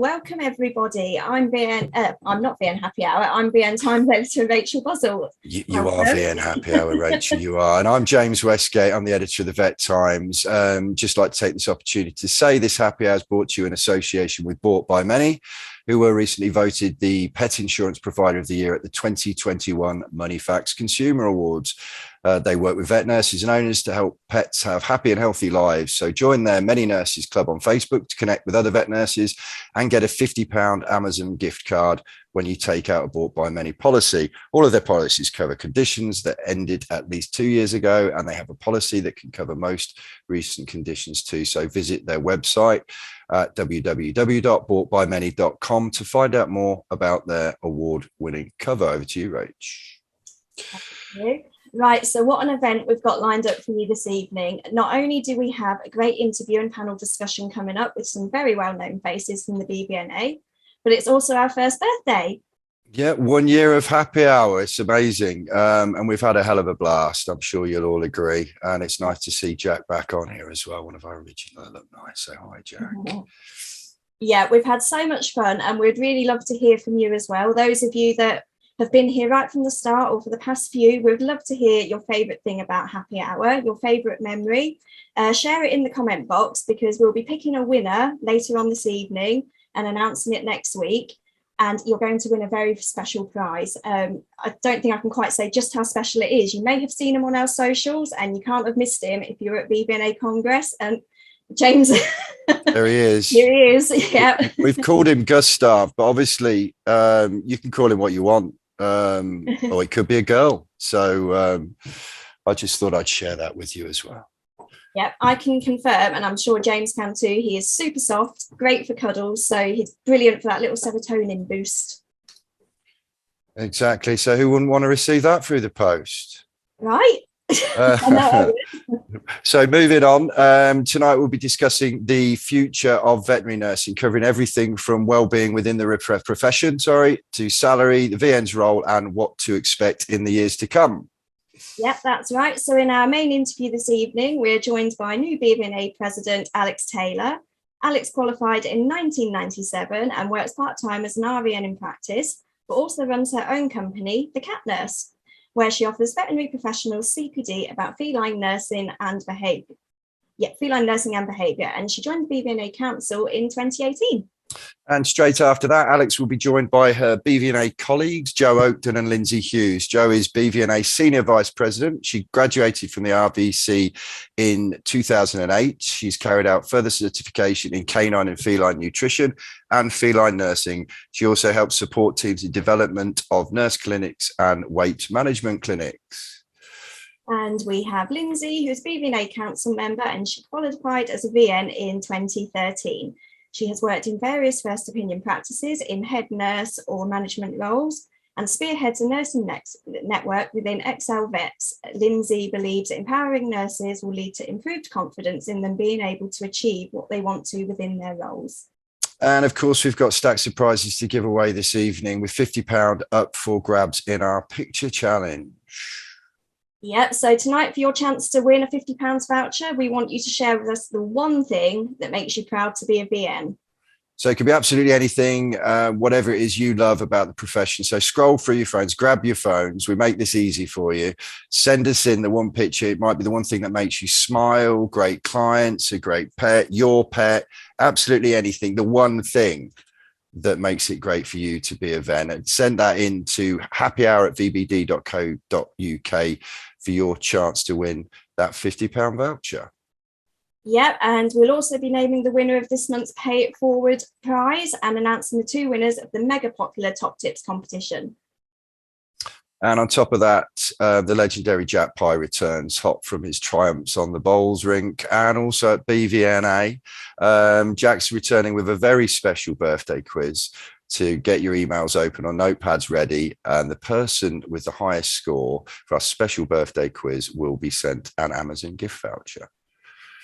welcome everybody. I'm not VN Happy Hour. I'm VN Times Editor Rachel Boswell. You are VN Happy Hour, Rachel. You are, and I'm James Westgate. I'm the editor of the Vet Times. Just like to take this opportunity to say this Happy Hour is brought to you in association with Bought by Many, who were recently voted the Pet Insurance Provider of the Year at the 2021 Moneyfacts Consumer Awards. They work with vet nurses and owners to help pets have happy and healthy lives. So join their Many Nurses Club on Facebook to connect with other vet nurses and get a £50 Amazon gift card when you take out a Bought by Many policy. All of their policies cover conditions that ended at least 2 years ago, and they have a policy that can cover most recent conditions too. So visit their website at www.boughtbymany.com to find out more about their award-winning cover. Over to you, Rach. Thank you. Right, so what an event we've got lined up for you this evening. Not only do we have a great interview and panel discussion coming up with some very well-known faces from the BVNA, but it's also our first birthday. Yeah, 1 year of Happy Hour. It's amazing. And we've had a hell of a blast. I'm sure you'll all agree. And it's nice to see Jack back on here as well, one of our original alumni. So hi, Jack. Yeah, we've had so much fun, and we'd really love to hear from you as well. Those of you that have been here right from the start or for the past few, we'd love to hear your favourite thing about Happy Hour, your favourite memory. Share it in the comment box, because we'll be picking a winner later on this evening and announcing it next week. And you're going to win a very special prize. I don't think I can quite say just how special it is. You may have seen him on our socials, and you can't have missed him if you're at BVNA Congress. And James, there he is. Here he is. Yeah, we've called him Gustav, but obviously you can call him what you want. Or it could be a girl. So I just thought I'd share that with you as well. Yeah, I can confirm, and I'm sure James can too. He is super soft, great for cuddles, so he's brilliant for that little serotonin boost. Exactly. So who wouldn't want to receive that through the post? Right. So moving on, tonight we'll be discussing the future of veterinary nursing, covering everything from well-being within the profession, to salary, the VN's role, and what to expect in the years to come. Yep, that's right. So in our main interview this evening, we're joined by new BVNA President Alex Taylor. Alex qualified in 1997 and works part-time as an RVN in practice, but also runs her own company, The Cat Nurse, where she offers veterinary professionals CPD about feline nursing and behaviour. Yeah, feline nursing and behaviour. And she joined the BVNA Council in 2018. And straight after that, Alex will be joined by her BVNA colleagues, Jo Oakden and Lyndsay Hughes. Jo is BVNA Senior Vice President. She graduated from the RVC in 2008. She's carried out further certification in canine and feline nutrition and feline nursing. She also helps support teams in development of nurse clinics and weight management clinics. And we have Lyndsay, who's BVNA Council member, and she qualified as a VN in 2013. She has worked in various first opinion practices in head nurse or management roles and spearheads a nursing network within Excel Vets. Lyndsay believes empowering nurses will lead to improved confidence in them being able to achieve what they want to within their roles. And of course, we've got stacks of prizes to give away this evening, with £50 up for grabs in our picture challenge. Yeah, so tonight, for your chance to win a £50 voucher, we want you to share with us the one thing that makes you proud to be a VN. So it could be absolutely anything, whatever it is you love about the profession. So scroll through your phones, grab your phones. We make this easy for you. Send us in the one picture. It might be the one thing that makes you smile, great clients, a great pet, your pet, absolutely anything. The one thing that makes it great for you to be a ven, and send that in to happyhour@vbd.co.uk for your chance to win that £50 voucher. Yep, and we'll also be naming the winner of this month's Pay It Forward prize and announcing the two winners of the mega popular Top Tips competition. And on top of that, the legendary Jack Pye returns hot from his triumphs on the bowls rink and also at BVNA. Jack's returning with a very special birthday quiz to get your emails open on notepads ready. And the person with the highest score for our special birthday quiz will be sent an Amazon gift voucher.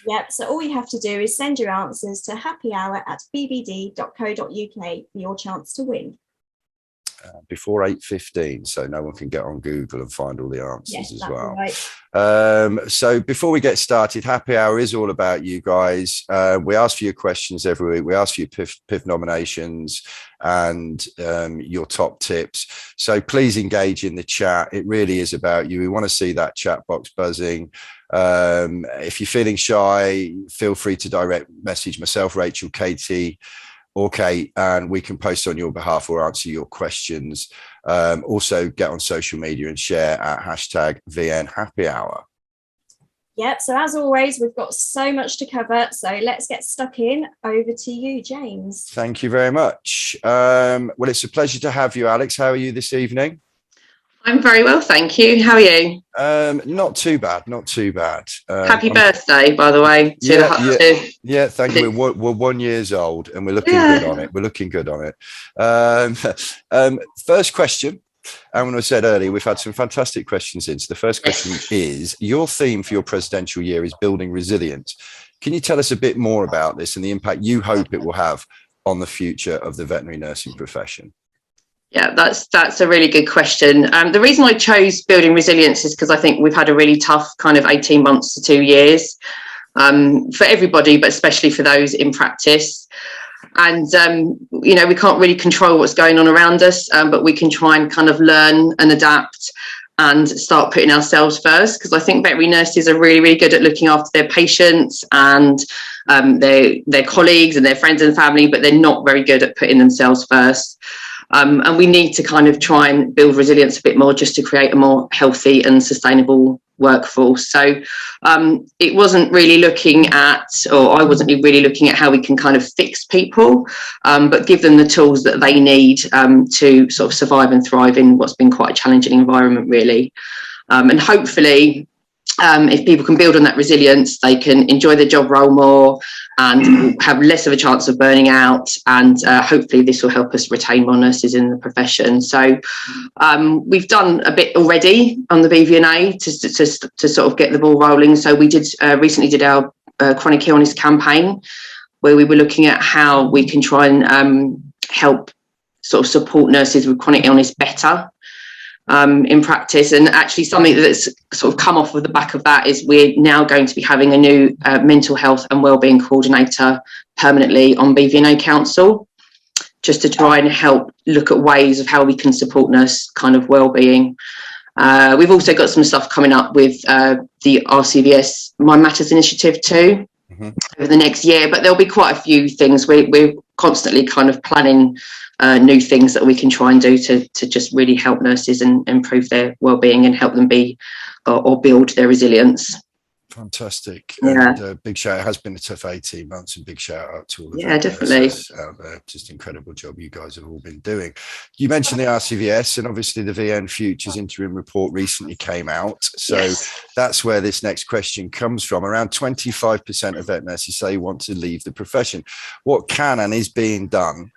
Yep, so all you have to do is send your answers to happyhour@bbd.co.uk for your chance to win. before 8:15, so no one can get on Google and find all the answers as well. Right. So before we get started, Happy Hour is all about you guys. We ask for your questions every week. We ask for your PIF nominations and your top tips. So please engage in the chat. It really is about you. We want to see that chat box buzzing. If you're feeling shy, feel free to direct message myself, Rachel, Katie, or Kate, and we can post on your behalf or answer your questions. Also get on social media and share at hashtag VN Happy Hour. Yep, so as always, we've got so much to cover, so let's get stuck in. Over to you, James. Thank you very much. Well, it's a pleasure to have you, Alex. How are you this evening? I'm very well, thank you. How are you? Not too bad, not too bad. Happy birthday, by the way. Yeah, thank you. We're 1 year old and we're looking good on it. We're looking good on it. First question. And when I said earlier, we've had some fantastic questions in. So the first question is, your theme for your presidential year is building resilience. Can you tell us a bit more about this and the impact you hope it will have on the future of the veterinary nursing profession? Yeah, that's a really good question. The reason I chose building resilience is because I think we've had a really tough kind of 18 months to 2 years for everybody, but especially for those in practice. And, we can't really control what's going on around us, but we can try and kind of learn and adapt and start putting ourselves first, because I think veterinary nurses are really, really good at looking after their patients and their colleagues and their friends and family, but they're not very good at putting themselves first. And we need to kind of try and build resilience a bit more just to create a more healthy and sustainable workforce. So it wasn't really looking at, or I wasn't really looking at how we can kind of fix people, but give them the tools that they need to sort of survive and thrive in what's been quite a challenging environment, really. And hopefully, if people can build on that resilience, they can enjoy their job role more and have less of a chance of burning out. And hopefully this will help us retain more nurses in the profession. So we've done a bit already on the BVNA to sort of get the ball rolling. So we did recently did our chronic illness campaign, where we were looking at how we can try and help sort of support nurses with chronic illness better in practice. And actually something that's sort of come off of the back of that is we're now going to be having a new mental health and wellbeing coordinator permanently on BVNA Council, just to try and help look at ways of how we can support nurse kind of wellbeing. We've also got some stuff coming up with the RCVS Mind Matters initiative too, over the next year, but there'll be quite a few things. We're constantly kind of planning new things that we can try and do to just really help nurses and improve their well-being and help them be or build their resilience. Fantastic. Yeah. And big shout, it has been a tough 18 months, and big shout out to all of definitely out there. Just incredible job you guys have all been doing. You mentioned the RCVS, and obviously the VN Futures interim report recently came out. So that's where this next question comes from. Around 25% of vet nurses say want to leave the profession. What can and is being done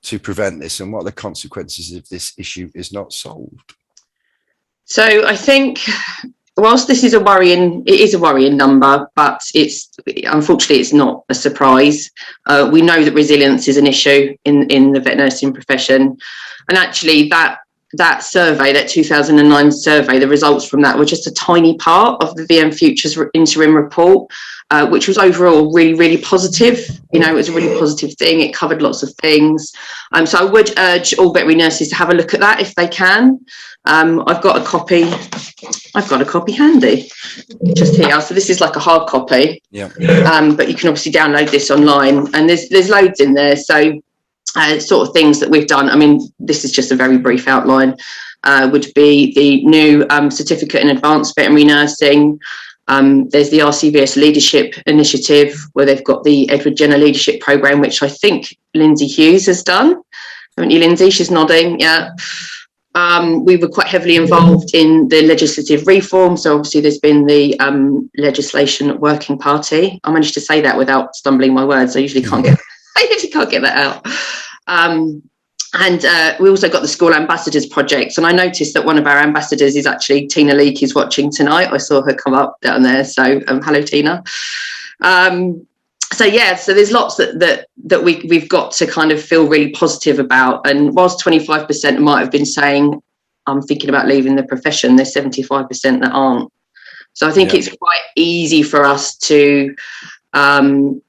to prevent this, and what are the consequences if this issue is not solved? So I think, whilst this is a worrying number, but unfortunately it's not a surprise. We know that resilience is an issue in the vet nursing profession, and actually that survey, that 2009 survey, the results from that were just a tiny part of the VN Futures interim report, which was overall really, really positive. It was a really positive thing. It covered lots of things. So I would urge all veterinary nurses to have a look at that if they can. I've got a copy handy just here. So this is like a hard copy. Yeah. But you can obviously download this online, and there's loads in there. So sort of things that we've done. I mean, this is just a very brief outline. Would be the new certificate in advanced veterinary nursing. There's the RCVS leadership initiative, where they've got the Edward Jenner leadership program, which I think Lyndsay Hughes has done. Haven't you, Lyndsay? She's nodding. Yeah. We were quite heavily involved in the legislative reform. So obviously there's been the legislation working party. I managed to say that without stumbling my words. I usually can't get that out. And we also got the School Ambassadors Project. And I noticed that one of our ambassadors is actually Tina Leake, is watching tonight. I saw her come up down there. So hello, Tina. So there's lots that we've got to kind of feel really positive about. And whilst 25% might have been saying, I'm thinking about leaving the profession, there's 75% that aren't. So I think it's quite easy for us to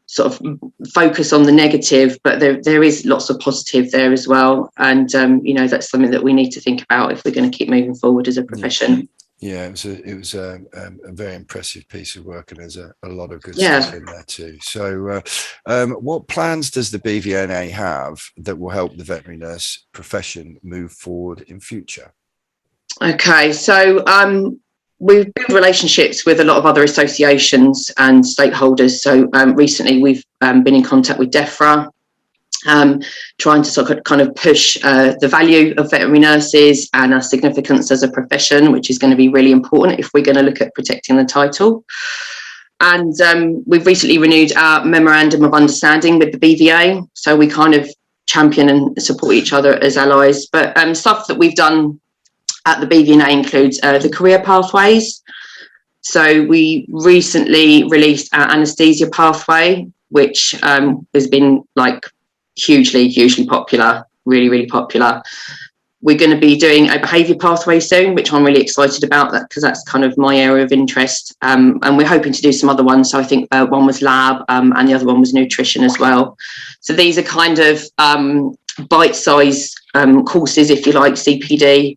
sort of focus on the negative, but there is lots of positive there as well. And, that's something that we need to think about if we're going to keep moving forward as a profession. Yeah, it was a very impressive piece of work, and there's a lot of good stuff in there too. So what plans does the BVNA have that will help the veterinary nurse profession move forward in future? Okay, so we've built relationships with a lot of other associations and stakeholders. So recently we've been in contact with DEFRA, trying to sort of kind of push the value of veterinary nurses and our significance as a profession, which is going to be really important if we're going to look at protecting the title. And we've recently renewed our memorandum of understanding with the BVA. So we kind of champion and support each other as allies. But stuff that we've done at the BVNA includes the career pathways. So we recently released our anaesthesia pathway, which has been like hugely popular, really popular. We're going to be doing a behaviour pathway soon, which I'm really excited about, that because that's kind of my area of interest. And we're hoping to do some other ones. So I think one was lab and the other one was nutrition as well. So these are kind of bite-sized courses, if you like, CPD,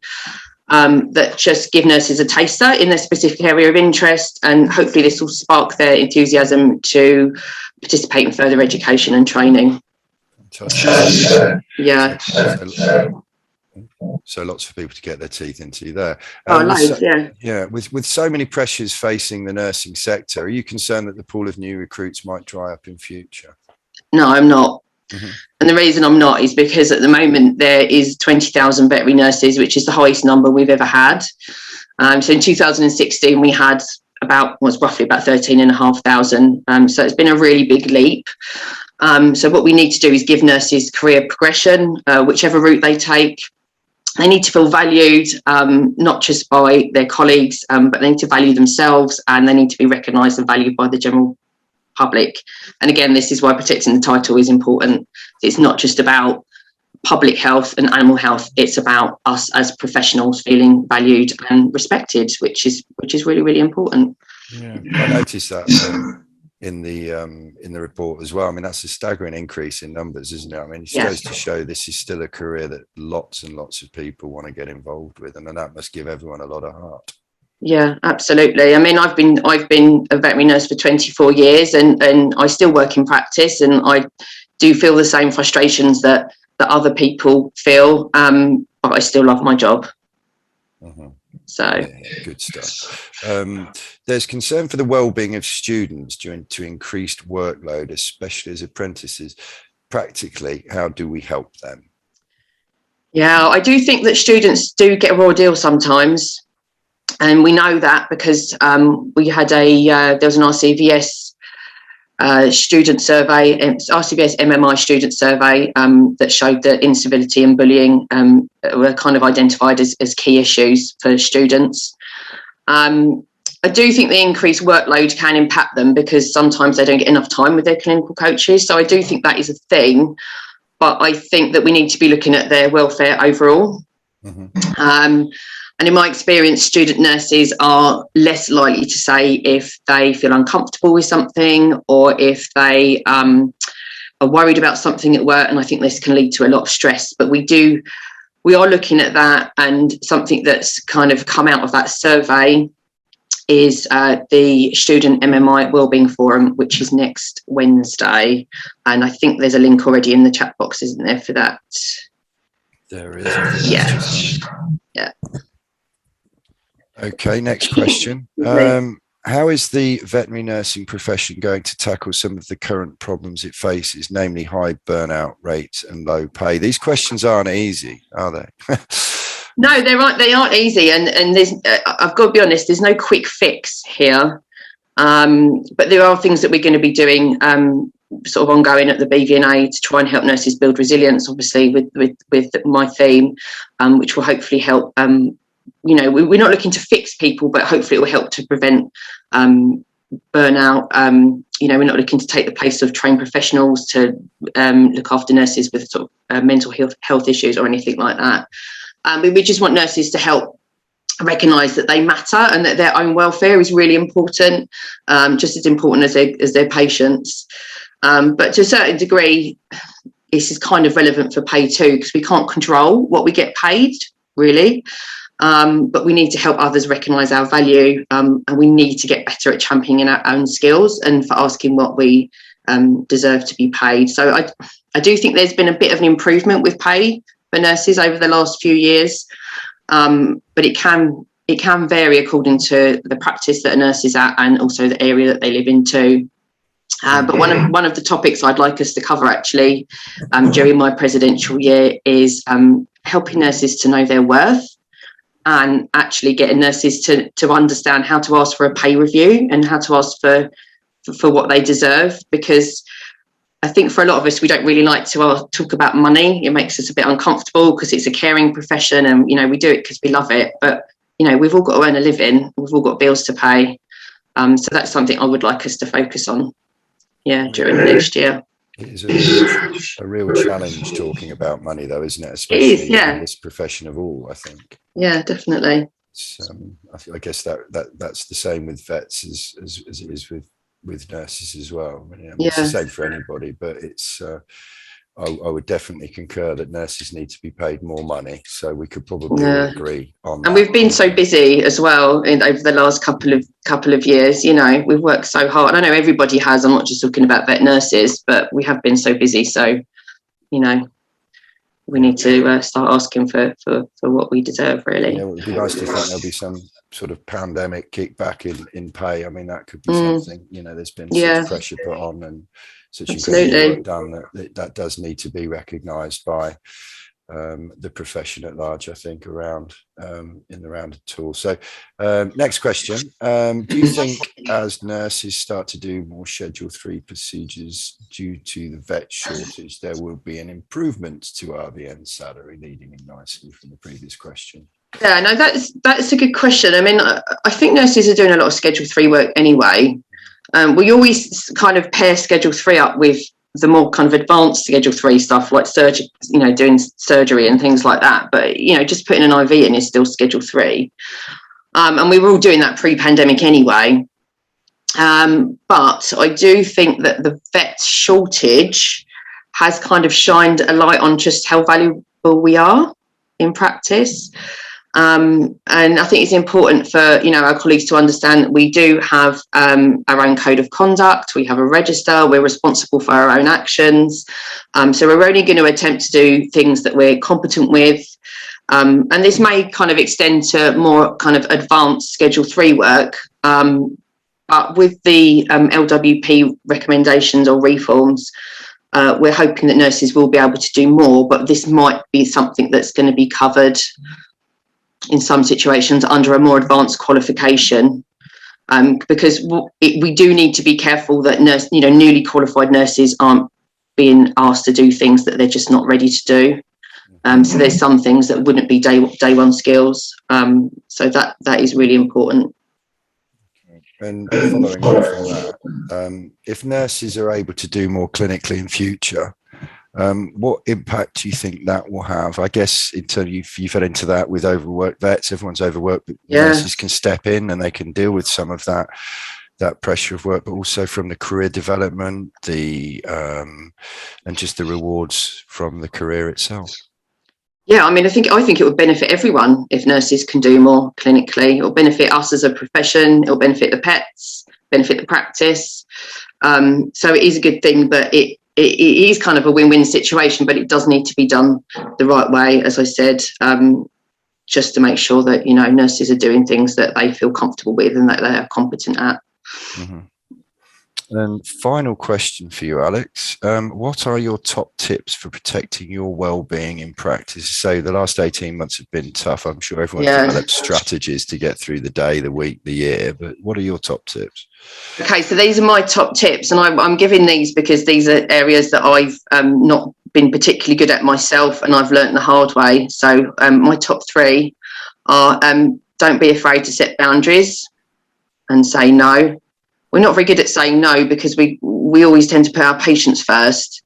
that just give nurses a taster in their specific area of interest, and hopefully this will spark their enthusiasm to participate in further education and training. Yeah. So lots for people to get their teeth into there. Loads, yeah. With so many pressures facing the nursing sector, are you concerned that the pool of new recruits might dry up in future? No, I'm not. Mm-hmm. And the reason I'm not is because at the moment there is 20,000 veterinary nurses, which is the highest number we've ever had. So in 2016 we had roughly about 13,500. So it's been a really big leap. So what we need to do is give nurses career progression, whichever route they take. They need to feel valued, not just by their colleagues, but they need to value themselves, and they need to be recognised and valued by the general public. And again, this is why protecting the title is important. It's not just about public health and animal health, it's about us as professionals feeling valued and respected, which is really important. Yeah, I noticed that in the report as well. I mean, that's a staggering increase in numbers, isn't it? I mean, it goes to show this is still a career that lots and lots of people want to get involved with, and that must give everyone a lot of heart. Yeah, absolutely. I mean, I've been a veterinary nurse for 24 years, and I still work in practice, and I do feel the same frustrations that other people feel, but I still love my job. Mm-hmm. So good stuff. There's concern for the well-being of students due to increased workload, especially as apprentices. Practically, how do we help them? Yeah, I do think that students do get a raw deal sometimes. And we know that because we had there was an RCVS student survey, RCVS MMI student survey that showed that incivility and bullying were kind of identified as key issues for students. I do think the increased workload can impact them because sometimes they don't get enough time with their clinical coaches. So I do think that is a thing, but I think that we need to be looking at their welfare overall. Mm-hmm. And in my experience, student nurses are less likely to say if they feel uncomfortable with something or if they are worried about something at work. And I think this can lead to a lot of stress. But we are looking at that, and something that's kind of come out of that survey is the Student MMI Wellbeing Forum, which is next Wednesday. And I think there's a link already in the chat box, isn't there, for that? There is. Yeah. Okay, next question. How is the veterinary nursing profession going to tackle some of the current problems it faces, namely high burnout rates and low pay? These questions aren't easy, are they? No, they aren't easy. And there's, I've got to be honest, there's no quick fix here. But there are things that we're going to be doing sort of ongoing at the BVNA to try and help nurses build resilience, obviously, with my theme, which will hopefully help. We're not looking to fix people, but hopefully it will help to prevent burnout. We're not looking to take the place of trained professionals to look after nurses with sort of mental health issues or anything like that. We just want nurses to help recognise that they matter and that their own welfare is really important, just as important as their patients. But to a certain degree, this is kind of relevant for pay too, because we can't control what we get paid, really. But we need to help others recognise our value, and we need to get better at championing our own skills and for asking what we deserve to be paid. So I do think there's been a bit of an improvement with pay for nurses over the last few years, but it can vary according to the practice that a nurse is at and also the area that they live in too. But one of the topics I'd like us to cover actually during my presidential year is helping nurses to know their worth, and actually getting nurses to understand how to ask for a pay review and how to ask for what they deserve. Because I think for a lot of us, we don't really like to talk about money. It makes us a bit uncomfortable because it's a caring profession, and we do it because we love it. But we've all got to earn a living. We've all got bills to pay. So that's something I would like us to focus on. During the next year. It is a real challenge talking about money, though, isn't it? Especially in this profession of all, I think. Yeah, definitely. I guess that's the same with vets as it is with nurses as well. It's the same for anybody, but it's. I would definitely concur that nurses need to be paid more money. So we could probably all agree on that. And we've been so busy as well over the last couple of years. We've worked so hard. I know everybody has. I'm not just talking about vet nurses, but we have been so busy. So, we need to start asking for what we deserve, really. It would be nice to think there'll be some sort of pandemic kickback in pay. I mean, that could be something. There's been such pressure put on and such incredible work done that does need to be recognised by the profession at large, I think, around in the round at all. So next question. Do you think as nurses start to do more Schedule 3 procedures due to the vet shortage, there will be an improvement to RVN salary, leading in nicely from the previous question? Yeah, no, that's a good question. I mean, I think nurses are doing a lot of Schedule 3 work anyway. We always kind of pair Schedule 3 up with the more kind of advanced Schedule 3 stuff, like surgery, doing surgery and things like that. But, just putting an IV in is still Schedule 3. And we were all doing that pre-pandemic anyway. But I do think that the vet shortage has kind of shined a light on just how valuable we are in practice. And I think it's important for, our colleagues to understand that we do have our own code of conduct. We have a register. We're responsible for our own actions. So we're only going to attempt to do things that we're competent with. And this may kind of extend to more kind of advanced Schedule 3 work. But with the LWP recommendations or reforms, we're hoping that nurses will be able to do more. But this might be something that's going to be covered in some situations under a more advanced qualification, because we do need to be careful that newly qualified nurses aren't being asked to do things that they're just not ready to do. So there's some things that wouldn't be day one skills. So that is really important. And following on from that, if nurses are able to do more clinically in future, what impact do you think that will have? I guess in terms you fed into that with overworked vets. Everyone's overworked, but nurses can step in and they can deal with some of that pressure of work, but also from the career development, and just the rewards from the career itself. Yeah, I mean, I think it would benefit everyone if nurses can do more clinically. It will benefit us as a profession. It will benefit the pets, benefit the practice. So it is a good thing, but it is kind of a win-win situation, but it does need to be done the right way, as I said, just to make sure that, nurses are doing things that they feel comfortable with and that they are competent at. Mm-hmm. And final question for you, Alex. What are your top tips for protecting your well-being in practice? So the last 18 months have been tough. I'm sure everyone's developed strategies to get through the day, the week, the year. But what are your top tips? Okay, so these are my top tips. And I'm giving these because these are areas that I've not been particularly good at myself and I've learnt the hard way. So my top 3 are don't be afraid to set boundaries and say no. we're not very good at saying no, because we always tend to put our patients first.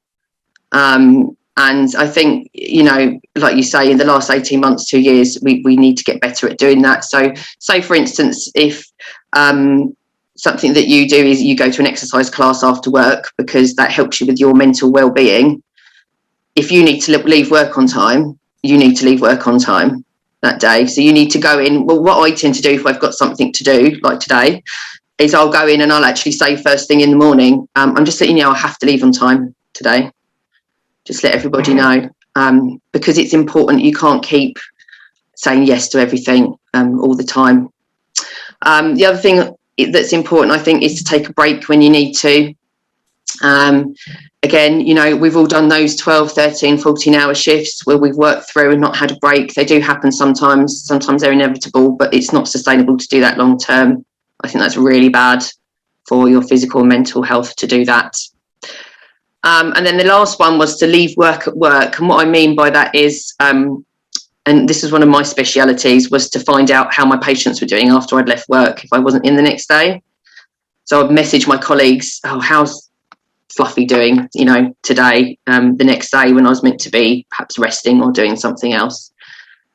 And I think, you know, like you say, in the last 18 months, 2 years, we need to get better at doing that. So say, for instance, if something that you do is you go to an exercise class after work because that helps you with your mental well-being, if you need to leave work on time, you need to leave work on time that day. So you need to go in. Well, what I tend to do if I've got something to do, like today, is I'll go in and I'll actually say first thing in the morning, I'm just letting you know I have to leave on time today. Just let everybody know, because it's important. You can't keep saying yes to everything all the time. The other thing that's important, I think, is to take a break when you need to. Again, you know, we've all done those 12, 13, 14-hour shifts where we've worked through and not had a break. They do happen sometimes. Sometimes they're inevitable, but it's not sustainable to do that long term. I think that's really bad for your physical and mental health to do that. And then the last one was to leave work at work. And what I mean by that is, and this is one of my specialities, was to find out how my patients were doing after I'd left work if I wasn't in the next day. So I'd message my colleagues, oh, how's Fluffy doing, you know, today, the next day when I was meant to be perhaps resting or doing something else.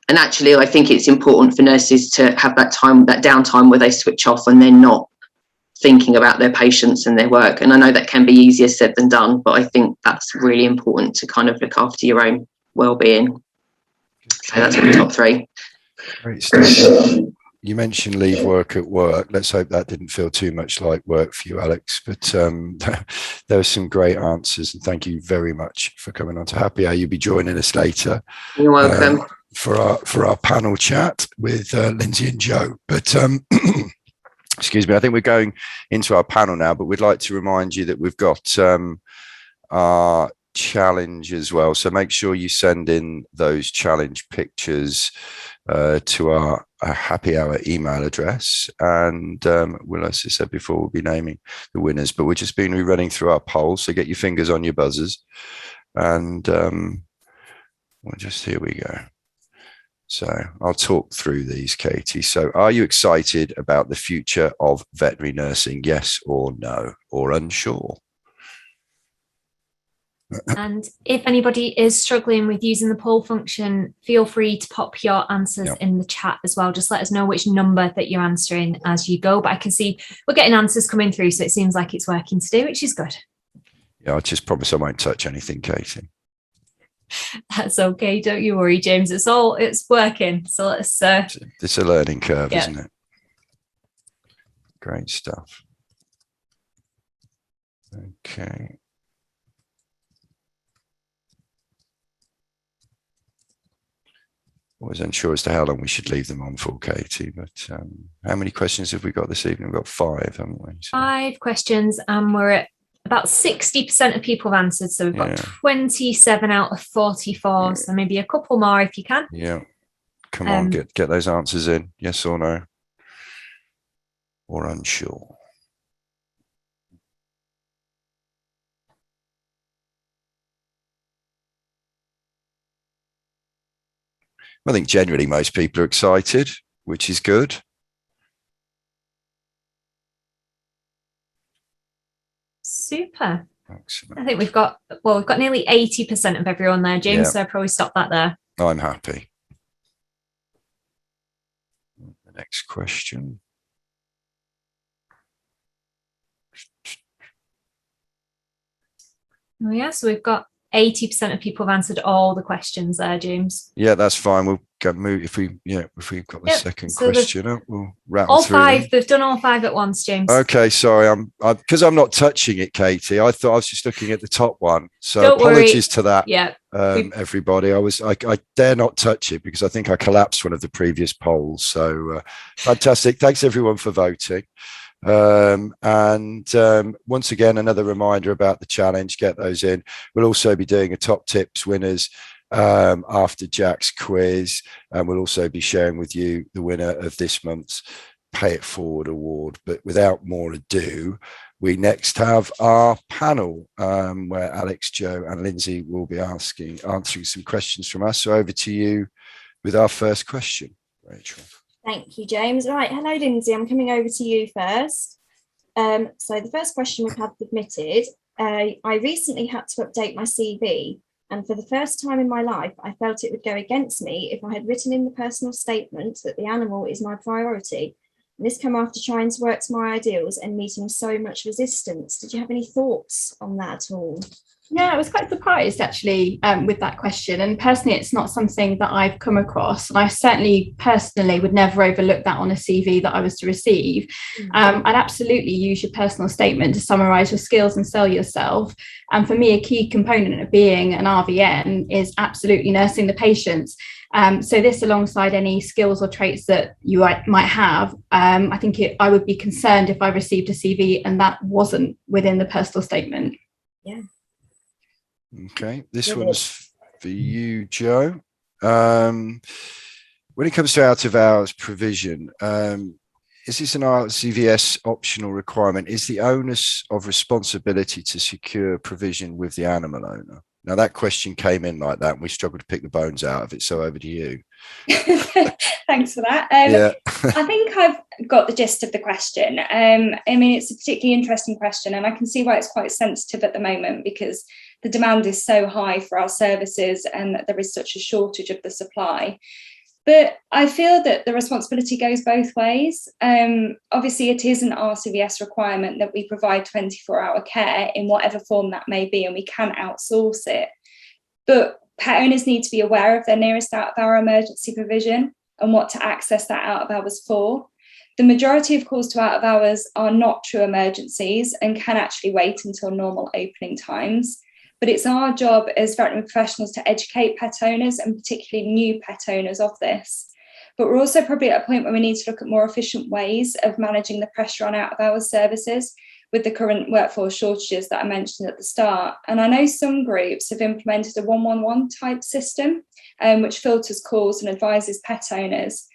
And actually, I think it's important for nurses to have that time, that downtime where they switch off and they're not thinking about their patients and their work. And I know that can be easier said than done, but I think that's really important to kind of look after your own well-being. So that's my top three. Great stuff. You mentioned leave work at work. Let's hope that didn't feel too much like work for you, Alex. But there were some great answers, and thank you very much for coming on to Happy Hour. You'll be joining us later. You're welcome. For our panel chat with Lyndsay and Jo. But excuse me, I think we're going into our panel now, but we'd like to remind you that we've got our challenge as well. So make sure you send in those challenge pictures to our Happy Hour email address, and we'll, as I said before, we'll be naming the winners, but we're just been running through our polls, so get your fingers on your buzzers, and here we go. So I'll talk through these, Katie. So are you excited about the future of veterinary nursing? Yes or no, or unsure? And if anybody is struggling with using the poll function, feel free to pop your answers in the chat as well. Just let us know which number that you're answering as you go. But I can see we're getting answers coming through, so it seems like it's working today, which is good. Yeah, I just promise I won't touch anything, Katie. That's okay. Don't you worry, James. It's working. So let's. It's a learning curve, isn't it? Great stuff. Okay. I was unsure as to how long we should leave them on for, Katie, but how many questions have we got this evening? We've got 5, haven't we? So 5 questions, and we're at about 60% of people have answered. So we've got 27 out of 44. So maybe a couple more if you can. Yeah. Come on, get those answers in. Yes or no? Or unsure? I think generally most people are excited, which is good. Super. Excellent. I think we've got nearly 80% of everyone there, James. So I'll probably stop that there. I'm happy. The next question. Oh yeah, so we've got 80% of people have answered all the questions there, James. Yeah, that's fine. We'll move if we've got the second question up, we'll rattle all through 5. them. They've done all 5 at once, James. Okay, sorry. Because I'm not touching it, Katie. I thought I was just looking at the top one. So don't apologies worry. to that. Yeah. Everybody. I dare not touch it because I think I collapsed one of the previous polls. So fantastic. Thanks everyone for voting. Once again, another reminder about the challenge, get those in. We'll also be doing a top tips winners after Jack's quiz, and we'll also be sharing with you the winner of this month's Pay It Forward award. But without more ado, we next have our panel where Alex, Jo and Lyndsay will be answering some questions from us. So over to you with our first question, Rachel. Thank you, James. Right. Hello, Lyndsay. I'm coming over to you first. So the first question we've had submitted, I recently had to update my CV, and for the first time in my life, I felt it would go against me if I had written in the personal statement that the animal is my priority. And this came after trying to work to my ideals and meeting so much resistance. Did you have any thoughts on that at all? Yeah, I was quite surprised actually with that question. And personally, it's not something that I've come across. And I certainly personally would never overlook that on a CV that I was to receive. I'd absolutely use your personal statement to summarise your skills and sell yourself. And for me, a key component of being an RVN is absolutely nursing the patients. So this, alongside any skills or traits that you might have, I think I would be concerned if I received a CV and that wasn't within the personal statement. Yeah. Okay, this one's for you, Jo. When it comes to out of hours provision, is this an RCVS optional requirement? Is the onus of responsibility to secure provision with the animal owner? Now, that question came in like that, and we struggled to pick the bones out of it. So over to you. Thanks for that. Yeah. I think I've got the gist of the question. I mean, it's a particularly interesting question, and I can see why it's quite sensitive at the moment, because the demand is so high for our services and that there is such a shortage of the supply. But I feel that the responsibility goes both ways. Obviously, it is an RCVS requirement that we provide 24-hour care in whatever form that may be, and we can outsource it. But pet owners need to be aware of their nearest out-of-hour emergency provision and what to access that out-of-hours for. The majority of calls to out-of-hours are not true emergencies and can actually wait until normal opening times. But it's our job as veterinary professionals to educate pet owners, and particularly new pet owners, of this. But we're also probably at a point where we need to look at more efficient ways of managing the pressure on out-of-hours services with the current workforce shortages that I mentioned at the start. And I know some groups have implemented a 111 type system, which filters calls and advises pet owners.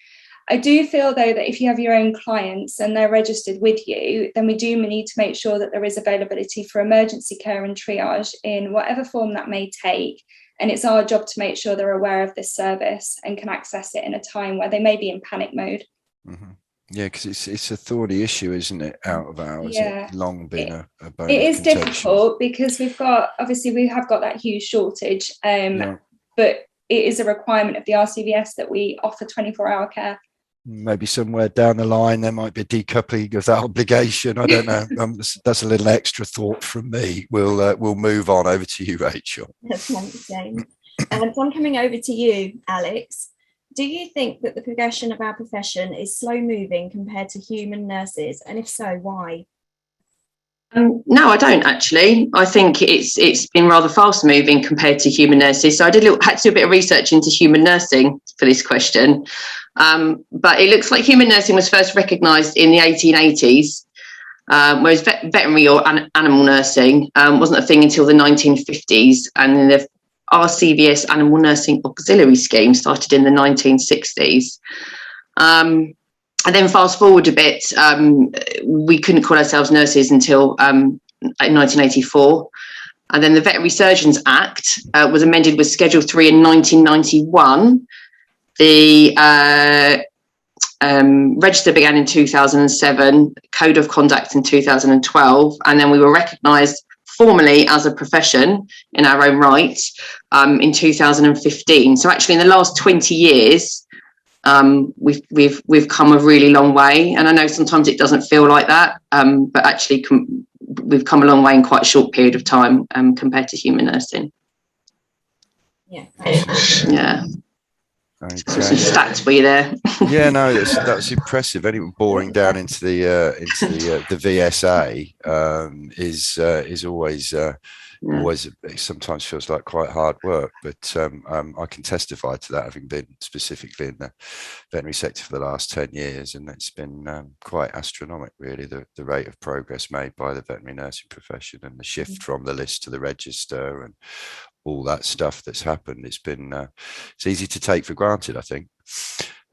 I do feel, though, that if you have your own clients and they're registered with you, then we do need to make sure that there is availability for emergency care and triage in whatever form that may take. And it's our job to make sure they're aware of this service and can access it in a time where they may be in panic mode. Mm-hmm. Yeah, because it's a thorny issue, isn't it? Out of hours, Yeah. It's long been a bone It of is contention. difficult because we have got that huge shortage, but it is a requirement of the RCVS that we offer 24-hour care. Maybe somewhere down the line there might be a decoupling of that obligation. I don't know. That's a little extra thought from me. We'll move on. Over to you, Rachel. Thanks, James. So I'm coming over to you, Alex. Do you think that the progression of our profession is slow moving compared to human nurses, and if so, why? No, I don't actually. I think it's been rather fast moving compared to human nurses. So I had to do a bit of research into human nursing for this question. But it looks like human nursing was first recognised in the 1880s, whereas veterinary or animal nursing wasn't a thing until the 1950s. And then the RCVS Animal Nursing Auxiliary Scheme started in the 1960s. And then fast forward a bit, we couldn't call ourselves nurses until 1984. And then the Veterinary Surgeons Act was amended with Schedule 3 in 1991. The register began in 2007, Code of Conduct in 2012, and then we were recognised formally as a profession in our own right in 2015. So actually in the last 20 years, we've come a really long way, and I know sometimes it doesn't feel like that, but actually we've come a long way in quite a short period of time compared to human nursing. Yeah. Okay. Some stats for you there. Yeah, no, that's impressive. Anyone boring down into the VSA is always it sometimes feels like quite hard work, but I can testify to that, having been specifically in the veterinary sector for the last 10 years, and it's been quite astronomical, really, the rate of progress made by the veterinary nursing profession and the shift from the list to the register and all that stuff that's happened. It's been it's easy to take for granted, I think.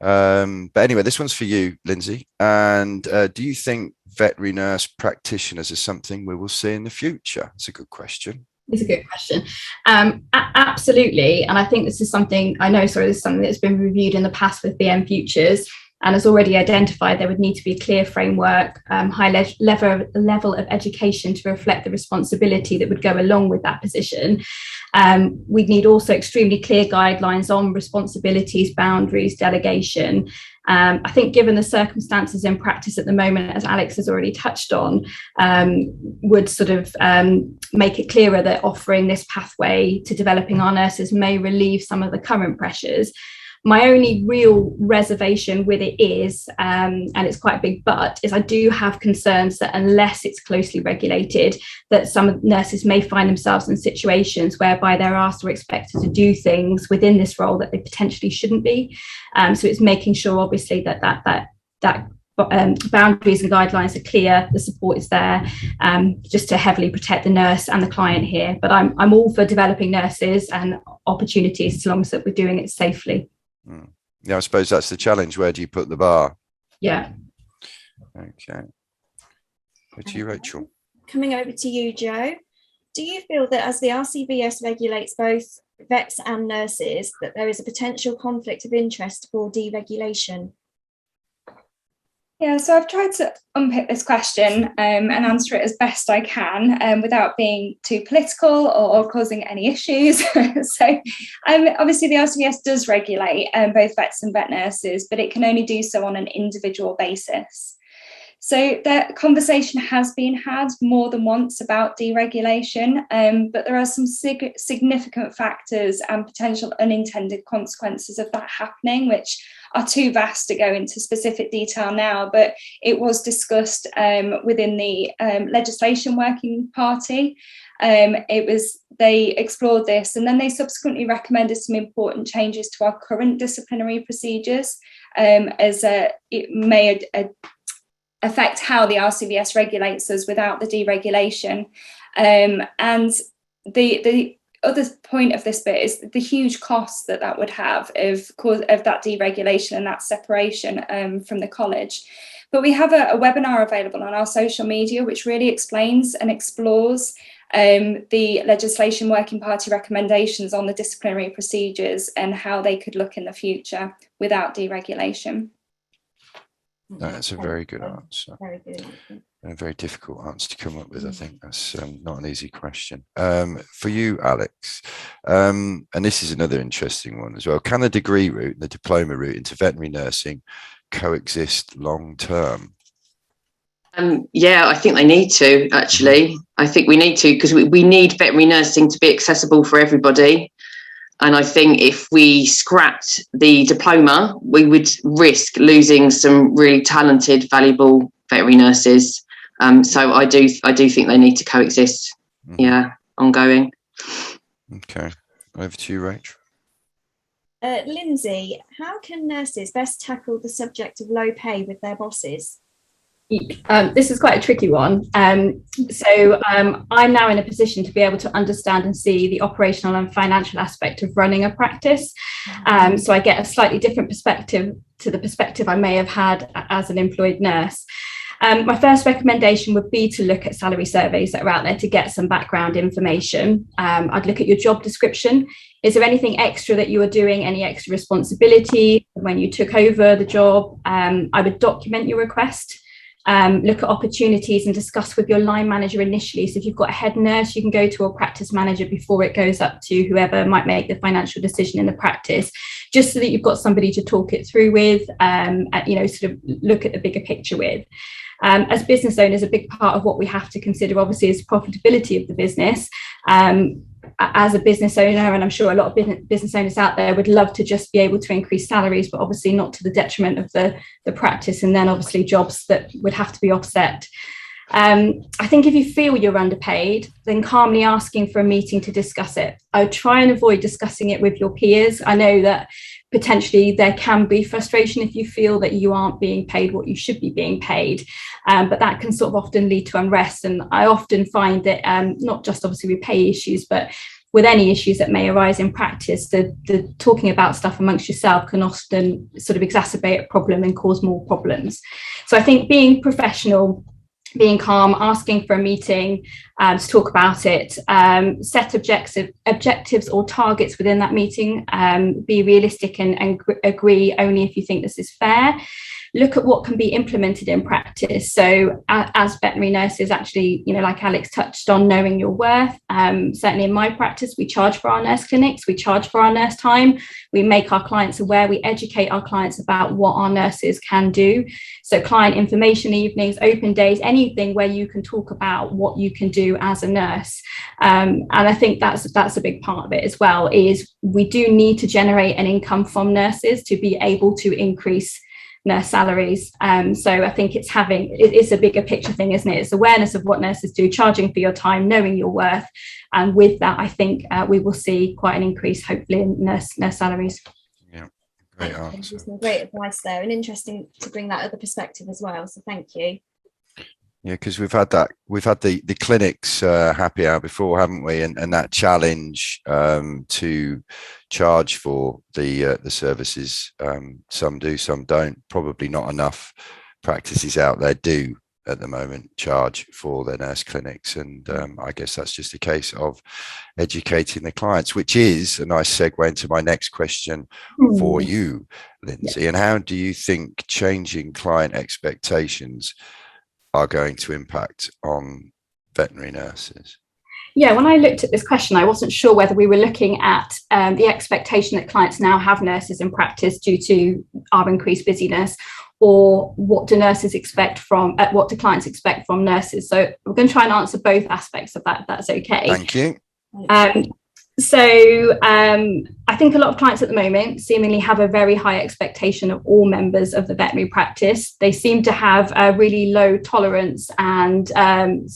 But anyway, this one's for you, Lyndsay. And do you think veterinary nurse practitioners are something we will see in the future? It's a good question. It's a good question. Absolutely. And I think this is something that's been reviewed in the past with BM Futures. And as already identified, there would need to be a clear framework, high level of education to reflect the responsibility that would go along with that position. We'd need also extremely clear guidelines on responsibilities, boundaries, delegation. I think given the circumstances in practice at the moment, as Alex has already touched on, would sort of make it clearer that offering this pathway to developing our nurses may relieve some of the current pressures. My only real reservation with it is, and it's quite a big but, is I do have concerns that unless it's closely regulated, that some nurses may find themselves in situations whereby they're asked or expected to do things within this role that they potentially shouldn't be. So it's making sure, obviously, that boundaries and guidelines are clear, the support is there, just to heavily protect the nurse and the client here. But I'm all for developing nurses and opportunities, as long as that we're doing it safely. Yeah, I suppose that's the challenge. Where do you put the bar? Yeah. Okay. Over to you, Rachel. Coming over to you, Jo. Do you feel that as the RCVS regulates both vets and nurses, that there is a potential conflict of interest for deregulation? Yeah, so I've tried to unpick this question and answer it as best I can without being too political or causing any issues. So obviously the RCVS does regulate both vets and vet nurses, but it can only do so on an individual basis. So the conversation has been had more than once about deregulation, but there are some significant factors and potential unintended consequences of that happening, which are too vast to go into specific detail now, but it was discussed within the legislation working party. They explored this, and then they subsequently recommended some important changes to our current disciplinary procedures, as it may affect how the RCVS regulates us without the deregulation. And the other point of this bit is the huge cost that would have of that deregulation and that separation from the college. But we have a webinar available on our social media which really explains and explores the legislation working party recommendations on the disciplinary procedures and how they could look in the future without deregulation. That's a very good answer. Very good. A very difficult answer to come up with. I think that's not an easy question. For you, Alex, and this is another interesting one as well. Can the degree route and the diploma route into veterinary nursing coexist long term? Yeah, I think they need to, actually. I think we need to, because we need veterinary nursing to be accessible for everybody. And I think if we scrapped the diploma, we would risk losing some really talented, valuable veterinary nurses. So I do think they need to coexist. Yeah, ongoing. Okay, over to you, Rach. Lyndsay, how can nurses best tackle the subject of low pay with their bosses? This is quite a tricky one. So I'm now in a position to be able to understand and see the operational and financial aspect of running a practice. So I get a slightly different perspective to the perspective I may have had as an employed nurse. My first recommendation would be to look at salary surveys that are out there to get some background information. I'd look at your job description. Is there anything extra that you were doing, any extra responsibility when you took over the job? I would document your request. Look at opportunities and discuss with your line manager initially. So if you've got a head nurse, you can go to a practice manager before it goes up to whoever might make the financial decision in the practice, just so that you've got somebody to talk it through with, sort of look at the bigger picture with. As business owners, a big part of what we have to consider, obviously, is profitability of the business. As a business owner, and I'm sure a lot of business owners out there would love to just be able to increase salaries, but obviously not to the detriment of the practice, and then obviously jobs that would have to be offset. I think if you feel you're underpaid, then calmly asking for a meeting to discuss it. I would try and avoid discussing it with your peers. I know that potentially there can be frustration if you feel that you aren't being paid what you should be being paid, but that can sort of often lead to unrest. And I often find that not just obviously with pay issues, but with any issues that may arise in practice, the talking about stuff amongst yourself can often sort of exacerbate a problem and cause more problems. So I think being professional, being calm, asking for a meeting to talk about it, set objectives or targets within that meeting, be realistic and agree only if you think this is fair. look at what can be implemented in practice. So as veterinary nurses, actually, like Alex touched on, knowing your worth. Certainly in my practice, we charge for our nurse clinics, we charge for our nurse time, we make our clients aware, we educate our clients about what our nurses can do. So client information evenings, open days, anything where you can talk about what you can do as a nurse. And I think that's a big part of it as well, is we do need to generate an income from nurses to be able to increase nurse salaries. So I think it's a bigger picture thing, isn't it? It's awareness of what nurses do, charging for your time, knowing your worth. And with that, I think we will see quite an increase, hopefully, in nurse salaries. Yeah, great answer. Some great advice there, and interesting to bring that other perspective as well. So thank you. Yeah, because we've had the clinics happy hour before, haven't we? And that challenge to charge for the services. Some do, some don't. Probably not enough practices out there do at the moment charge for their nurse clinics, and I guess that's just a case of educating the clients, which is a nice segue into my next question for you, Lyndsay. And how do you think changing client expectations are going to impact on veterinary nurses? Yeah, when I looked at this question, I wasn't sure whether we were looking at the expectation that clients now have nurses in practice due to our increased busyness, or what do clients expect from nurses. So we're going to try and answer both aspects of that, if that's okay. Thank you. So I think a lot of clients at the moment seemingly have a very high expectation of all members of the veterinary practice. They seem to have a really low tolerance and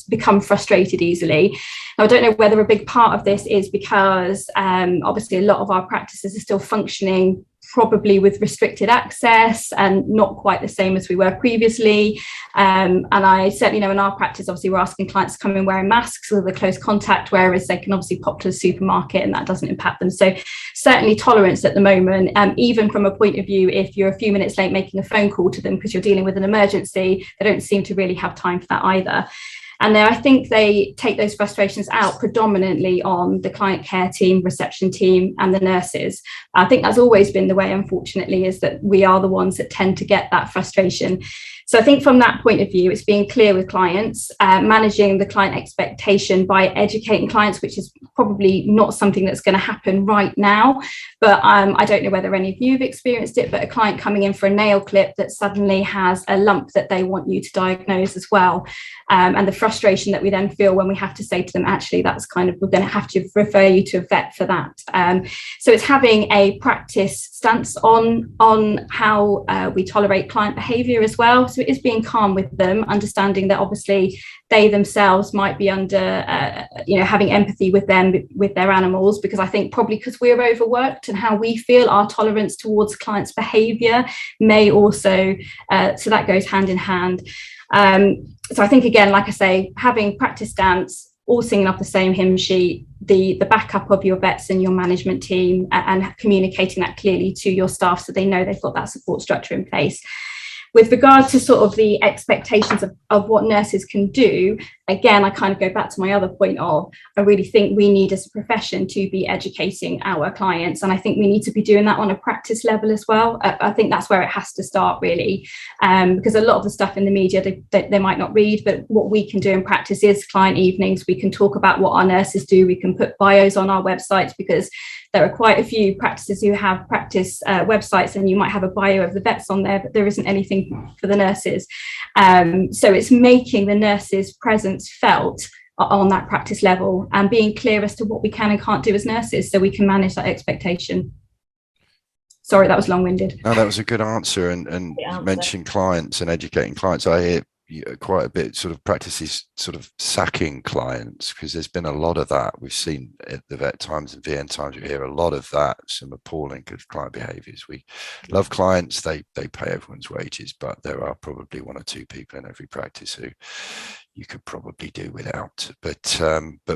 become frustrated easily. Now, I don't know whether a big part of this is because obviously a lot of our practices are still functioning probably with restricted access and not quite the same as we were previously. And I certainly know in our practice, obviously, we're asking clients to come in wearing masks with the close contact, whereas they can obviously pop to the supermarket and that doesn't impact them. So certainly tolerance at the moment, even from a point of view, if you're a few minutes late making a phone call to them because you're dealing with an emergency, they don't seem to really have time for that either. And then I think they take those frustrations out predominantly on the client care team, reception team, and the nurses. I think that's always been the way, unfortunately, is that we are the ones that tend to get that frustration. So I think from that point of view, it's being clear with clients, managing the client expectation by educating clients, which is probably not something that's going to happen right now. But I don't know whether any of you have experienced it, but a client coming in for a nail clip that suddenly has a lump that they want you to diagnose as well. And the frustration that we then feel when we have to say to them, actually, that's we're going to have to refer you to a vet for that. So it's having a practice stance on how we tolerate client behaviour as well. So it is being calm with them, understanding that obviously they themselves might be under, having empathy with them, with their animals, because I think probably because we're overworked and how we feel, our tolerance towards clients' behaviour may also, so that goes hand in hand. So I think, again, like I say, having practice stance, all singing off the same hymn sheet, the backup of your vets and your management team, and communicating that clearly to your staff so they know they've got that support structure in place. With regard to sort of the expectations of what nurses can do, again, I kind of go back to my other point of, I really think we need as a profession to be educating our clients. And I think we need to be doing that on a practice level as well. I think that's where it has to start, really, because a lot of the stuff in the media, they might not read, but what we can do in practice is client evenings. We can talk about what our nurses do. We can put bios on our websites, because there are quite a few practices who have practice websites, and you might have a bio of the vets on there, but there isn't anything for the nurses. So it's making the nurses' presence felt on that practice level and being clear as to what we can and can't do as nurses so we can manage that expectation. Sorry, that was long-winded. No, that was a good answer. And you mentioned clients and educating clients. I hear quite a bit sort of practices sort of sacking clients, because there's been a lot of that. We've seen at the Vet Times and VN Times, we hear a lot of that, some appalling good client behaviours. We love clients, they pay everyone's wages, but there are probably one or two people in every practice who you could probably do without. But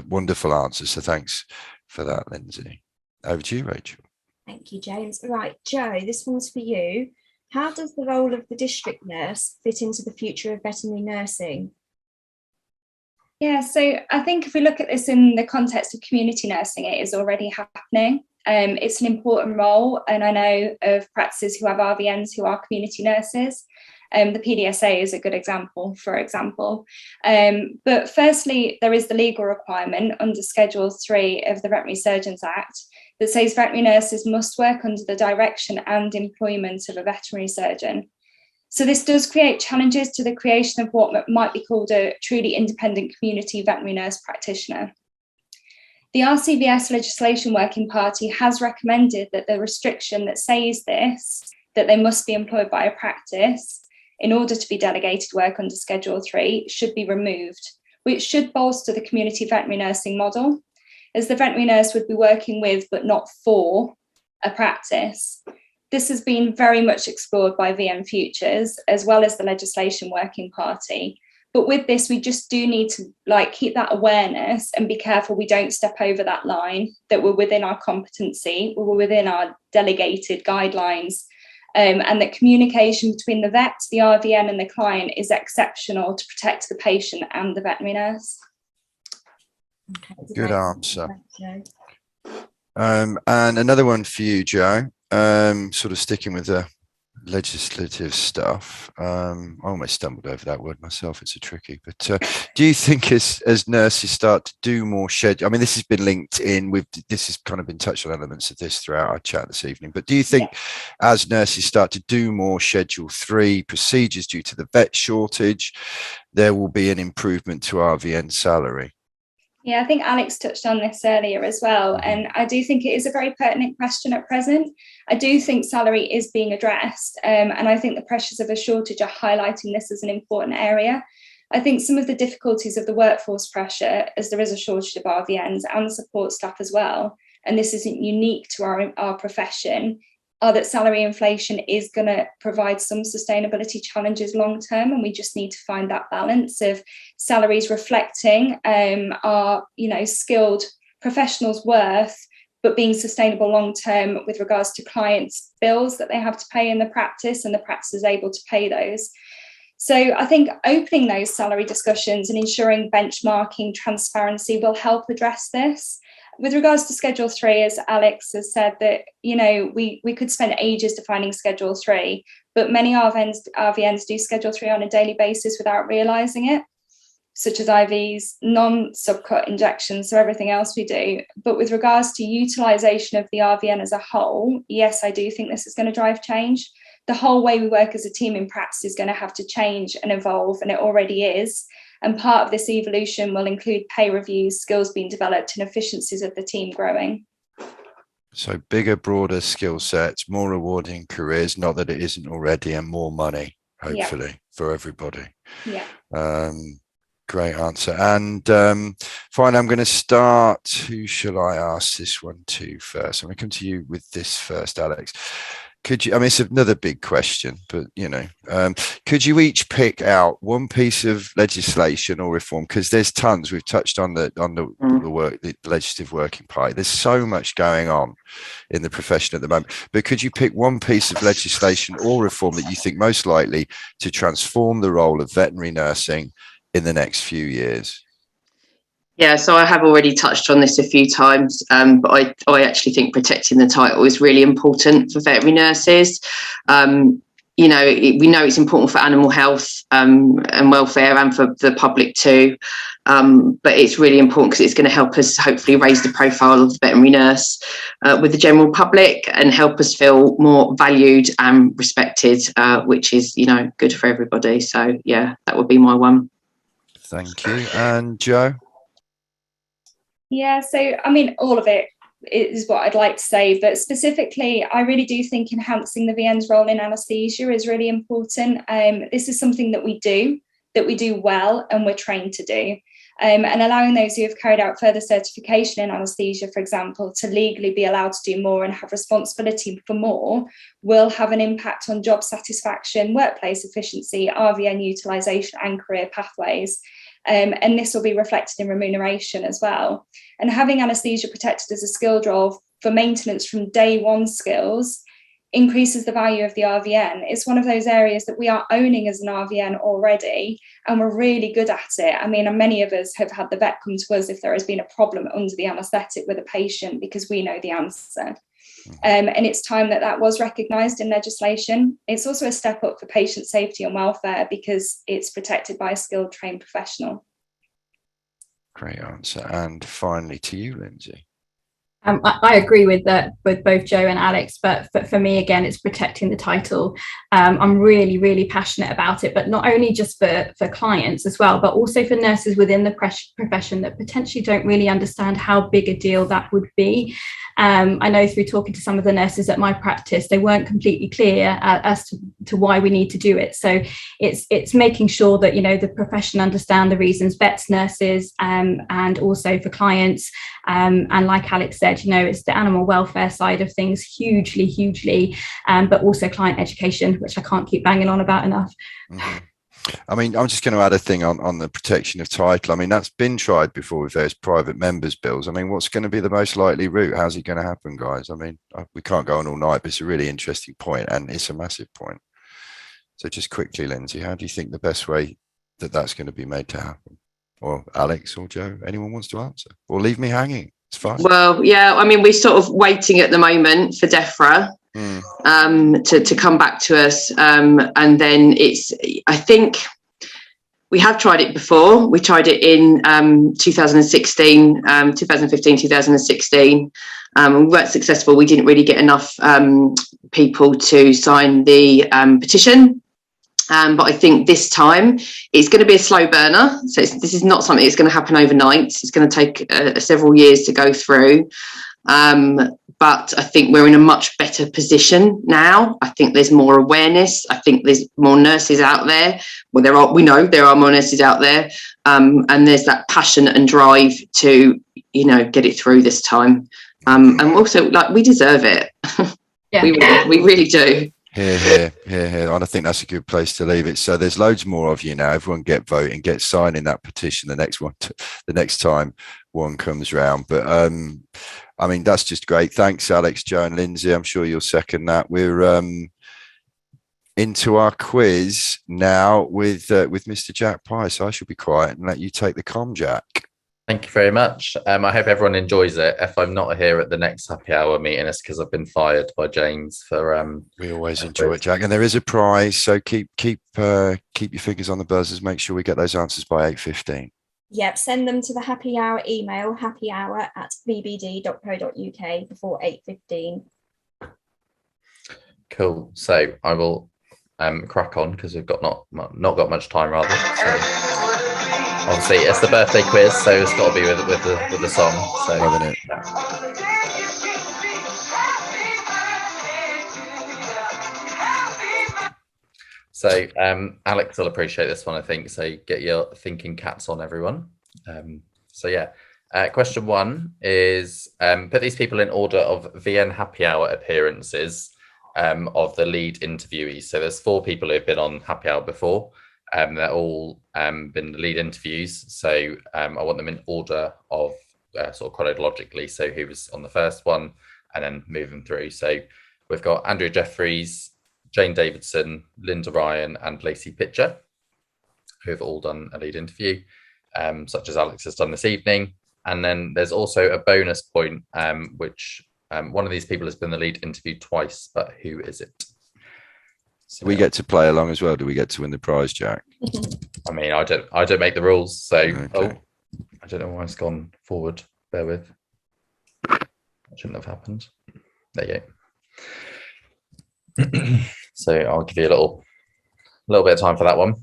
wonderful answers, so thanks for that, Lyndsay. Over to you, Rachel. Thank you, James. Right, Jo, this one's for you. How does the role of the district nurse fit into the future of veterinary nursing? Yeah, so I think if we look at this in the context of community nursing, it is already happening. It's an important role, and I know of practices who have RVNs who are community nurses. The PDSA is a good example, for example. But firstly, there is the legal requirement under Schedule 3 of the Veterinary Surgeons Act that says veterinary nurses must work under the direction and employment of a veterinary surgeon. So this does create challenges to the creation of what might be called a truly independent community veterinary nurse practitioner. The RCVS Legislation Working Party has recommended that the restriction that says this, that they must be employed by a practice in order to be delegated work under Schedule 3, should be removed, which should bolster the community veterinary nursing model, as the veterinary nurse would be working with but not for a practice. This has been very much explored by VN Futures as well as the Legislation Working Party. But with this, we just do need to keep that awareness and be careful we don't step over that line, that we're within our competency, we're within our delegated guidelines, and that communication between the vet, the RVN and the client is exceptional to protect the patient and the veterinary nurse. Okay, good answer. And another one for you, Jo, sort of sticking with the legislative stuff. I almost stumbled over that word myself. It's a tricky, but do you think as nurses start to do more schedule, I mean, this has been linked in with, this has kind of been touched on elements of this throughout our chat this evening, but do you think as nurses start to do more Schedule 3 procedures due to the vet shortage, there will be an improvement to RVN salary? Yeah, I think Alex touched on this earlier as well. And I do think it is a very pertinent question at present. I do think salary is being addressed. And I think the pressures of a shortage are highlighting this as an important area. I think some of the difficulties of the workforce pressure, as there is a shortage of RVNs and support staff as well, and this isn't unique to our profession, are that salary inflation is going to provide some sustainability challenges long term, and we just need to find that balance of salaries reflecting our skilled professionals' worth, but being sustainable long term with regards to clients' bills that they have to pay in the practice, and the practice is able to pay those. So I think opening those salary discussions and ensuring benchmarking transparency will help address this. With regards to Schedule 3, as Alex has said, that we could spend ages defining Schedule 3, but many RVNs do Schedule 3 on a daily basis without realising it, such as IVs, non-subcut injections, so everything else we do. But with regards to utilisation of the RVN as a whole, yes, I do think this is going to drive change. The whole way we work as a team in practice is going to have to change and evolve, and it already is. And part of this evolution will include pay reviews, skills being developed, and efficiencies of the team growing. So bigger, broader skill sets, more rewarding careers, not that it isn't already, and more money, hopefully, for everybody. Yeah. Great answer. And finally, I'm going to start. Who shall I ask this one to first? I'm going to come to you with this first, Alex. Could you, I mean, it's another big question, but, could you each pick out one piece of legislation or reform? Because there's tons. We've touched on the work, the legislative working party. There's so much going on in the profession at the moment. But could you pick one piece of legislation or reform that you think most likely to transform the role of veterinary nursing in the next few years? Yeah, so I have already touched on this a few times, but I actually think protecting the title is really important for veterinary nurses. We know it's important for animal health and welfare, and for the public too. But it's really important because it's going to help us hopefully raise the profile of the veterinary nurse with the general public, and help us feel more valued and respected, which is, good for everybody. So, yeah, that would be my one. Thank you. And Jo? Yeah, so I mean, all of it is what I'd like to say, but specifically, I really do think enhancing the VN's role in anaesthesia is really important. This is something that we do well, and we're trained to do. And allowing those who have carried out further certification in anaesthesia, for example, to legally be allowed to do more and have responsibility for more will have an impact on job satisfaction, workplace efficiency, RVN utilisation and career pathways. And this will be reflected in remuneration as well. And having anaesthesia protected as a skilled role for maintenance from day one skills increases the value of the RVN. It's one of those areas that we are owning as an RVN already, and we're really good at it. I mean, and many of us have had the vet come to us if there has been a problem under the anaesthetic with a patient because we know the answer. And it's time that was recognised in legislation. It's also a step up for patient safety and welfare because it's protected by a skilled, trained professional. Great answer. And finally to you, Lyndsay. I agree with both Jo and Alex, but for me, again, it's protecting the title. I'm really, really passionate about it, but not only just for clients as well, but also for nurses within the profession that potentially don't really understand how big a deal that would be. I know through talking to some of the nurses at my practice, they weren't completely clear as to why we need to do it. So it's making sure that, you know, the profession understand the reasons, vets, nurses, and also for clients. And like Alex said, you know, it's the animal welfare side of things hugely, but also client education, which I can't keep banging on about enough. Mm-hmm. I mean, I'm just going to add a thing on the protection of title. I mean, that's been tried before with those private members bills. I mean, what's going to be the most likely route? How's it going to happen, guys? I mean, we can't go on all night, but it's a really interesting point, and it's a massive point. So just quickly, Lyndsay, how do you think the best way that's going to be made to happen? Or Alex or Jo, anyone wants to answer? Or leave me hanging. It's fine. Well, yeah, I mean, we're sort of waiting at the moment for DEFRA to come back to us. And then I think we have tried it before. We tried it in 2016, 2015, 2016. We weren't successful. We didn't really get enough people to sign the petition. But I think this time it's going to be a slow burner. So this is not something that's going to happen overnight. It's going to take several years to go through. But I think we're in a much better position now. I think there's more awareness. I think there's more nurses out there. Well, we know there are more nurses out there. And there's that passion and drive to, you know, get it through this time. And also, like, we deserve it. Yeah. we really do. Here. And I think that's a good place to leave it. So there's loads more of you now. Everyone get voting, get signing that petition. The next time one comes round. But I mean, that's just great. Thanks, Alex, Jo, and Lyndsay. I'm sure you'll second that. We're into our quiz now with Mr. Jack Price. I shall be quiet and let you take the comm, Jack. Thank you very much. I hope everyone enjoys it. If I'm not here at the next happy hour meeting, it's because I've been fired by James for. We always enjoy it, Jack, and there is a prize. So keep your fingers on the buzzers. Make sure we get those answers by 8:15. Yep, send them to the happy hour email, happyhour@vbd.co.uk before 8:15. Cool. So I will crack on because we've got not got much time rather. So. Obviously, it's the birthday quiz, so it's got to be with the song. So, loving it. So, Alex will appreciate this one, I think. So, get your thinking caps on, everyone. Question one is: put these people in order of VN happy hour appearances of the lead interviewees. So, there's 4 people who've been on happy hour before. They're all been the lead interviews, so I want them in order of sort of chronologically. So who was on the first one, and then moving through. So we've got Andrea Jeffries, Jane Davidson, Linda Ryan, and Lacey Pitcher, who have all done a lead interview, such as Alex has done this evening. And then there's also a bonus point, which one of these people has been the lead interview twice, but who is it? So we get to play along as well. Do we get to win the prize, Jack? I mean, I don't make the rules, so okay. I don't know why it's gone forward. Bear with. That shouldn't have happened. There you go. So I'll give you a little bit of time for that one.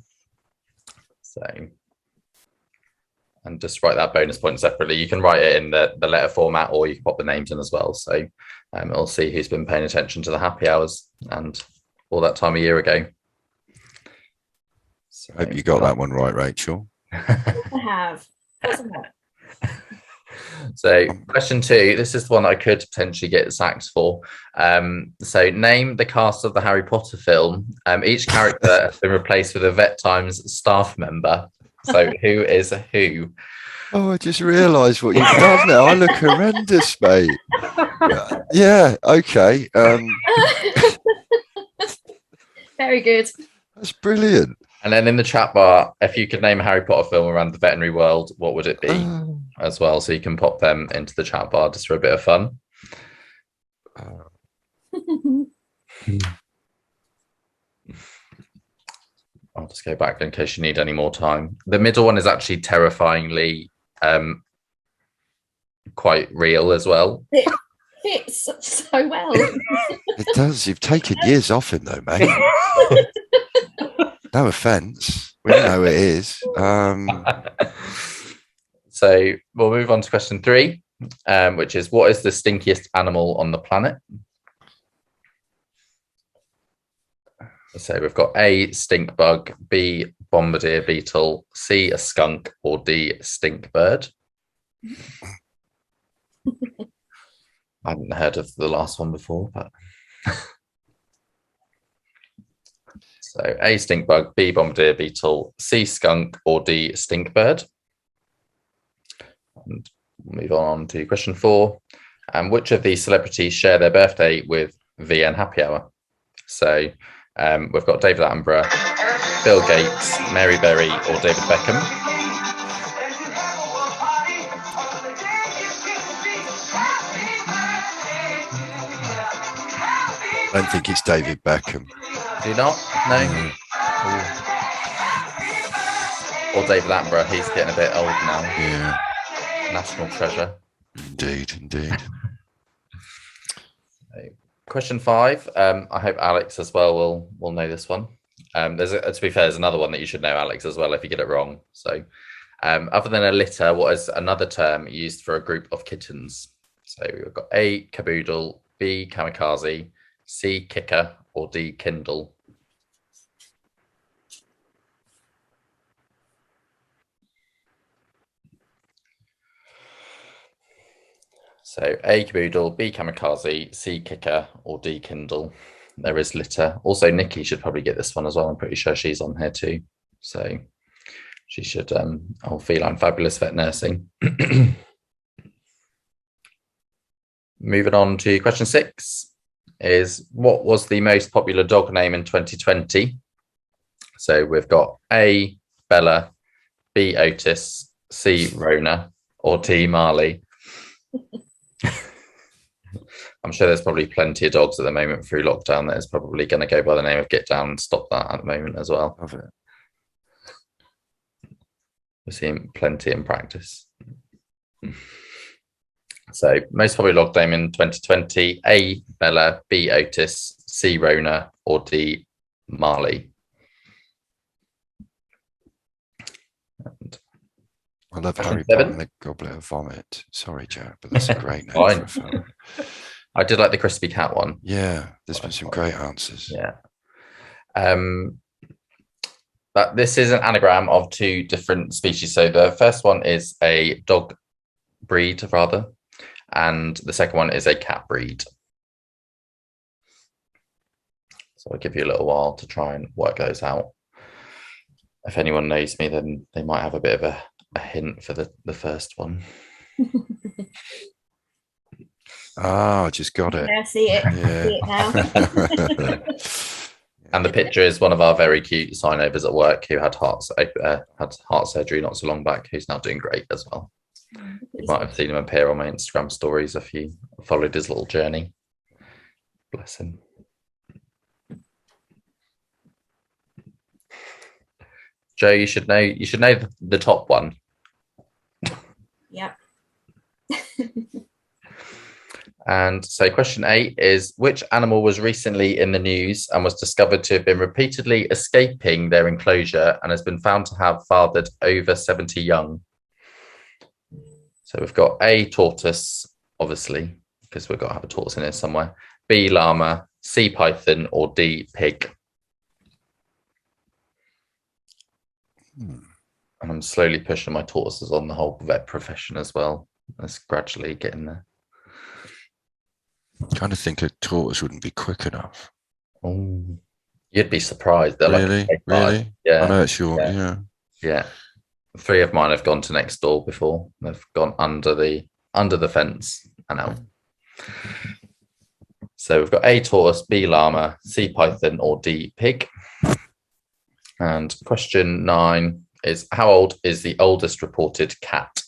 So, and just write that bonus point separately. You can write it in the letter format, or you can pop the names in as well. So it'll see who's been paying attention to the happy hours and all that time a year ago. So, hope you got that one right, Rachel. I have. So question 2, this is the one I could potentially get sacked for. So name the cast of the Harry Potter film. Each character has been replaced with a Vet Times staff member. So who is who? Oh, I just realised what you've done now. I look horrendous, mate. Yeah, okay. Very good. That's brilliant. And then in the chat bar, if you could name a Harry Potter film around the veterinary world, what would it be as well? So you can pop them into the chat bar just for a bit of fun. I'll just go back in case you need any more time. The middle one is actually terrifyingly quite real as well. It fits so well. It does. You've taken years off him though, mate. No offense. We know it is. So we'll move on to question 3, which is, what is the stinkiest animal on the planet? So we've got A, stink bug, B, bombardier beetle, C, a skunk, or D, stink bird. I hadn't heard of the last one before, but so A, stink bug, B, bombardier beetle, C, skunk, or D, stink bird. And we'll move on to question 4. Which of these celebrities share their birthday with VN Happy Hour? So we've got David Attenborough, Bill Gates, Mary Berry, or David Beckham. I don't think it's David Beckham. Do you not? No. Or David Attenborough. He's getting a bit old now. Yeah. National treasure. Indeed. Question 5. I hope Alex as well will know this one. To be fair, there's another one that you should know, Alex, as well, if you get it wrong. So other than a litter, what is another term used for a group of kittens? So we've got A, caboodle, B, kamikaze, C, kicker, or D, kindle. So A, caboodle, B, kamikaze, C, kicker, or D, kindle. There is litter. Also, Nikki should probably get this one as well. I'm pretty sure she's on here too. So she should, feline fabulous vet nursing. Moving on to question 6 is, what was the most popular dog name in 2020? So we've got A, Bella, B, Otis, C, Rona, or D, Marley. I'm sure there's probably plenty of dogs at the moment through lockdown that is probably going to go by the name of Get Down and Stop That at the moment as well. Love it. We're seeing plenty in practice. So most popular dog name in 2020, A, Bella, B, Otis, C, Rona, or D, Marley. And I love Harry 7. Potter and the Goblet of Vomit. Sorry, Jack, but that's a great name Fine. for a film. I did like the crispy cat one. Yeah, there's been some great answers. Yeah. But this is an anagram of 2 different species. So the first one is a dog breed, rather, and the second one is a cat breed. So I'll give you a little while to try and work those out. If anyone knows me, then they might have a bit of a hint for the first one. I just got it. Yeah, I see it. Yeah. I see it now. And the picture is one of our very cute sign overs at work who had heart surgery not so long back, who's now doing great as well. You might have seen him appear on my Instagram stories if you followed his little journey. Bless him. Jo, you should know the top one. Yeah. And so question 8 is, which animal was recently in the news and was discovered to have been repeatedly escaping their enclosure and has been found to have fathered over 70 young? So we've got A, tortoise, obviously, because we've got to have a tortoise in here somewhere. B, llama, C, python, or D, pig. And I'm slowly pushing my tortoises on the whole vet profession as well. That's gradually getting there. I kind of think a tortoise wouldn't be quick enough. Oh, you'd be surprised. They're Really? like Really? Yeah. I know it's your, yeah. Yeah. 3 of mine have gone to next door before. They've gone under the fence and out. So we've got A, tortoise, B, llama, C, python, or D, pig. And question 9 is, how old is the oldest reported cat?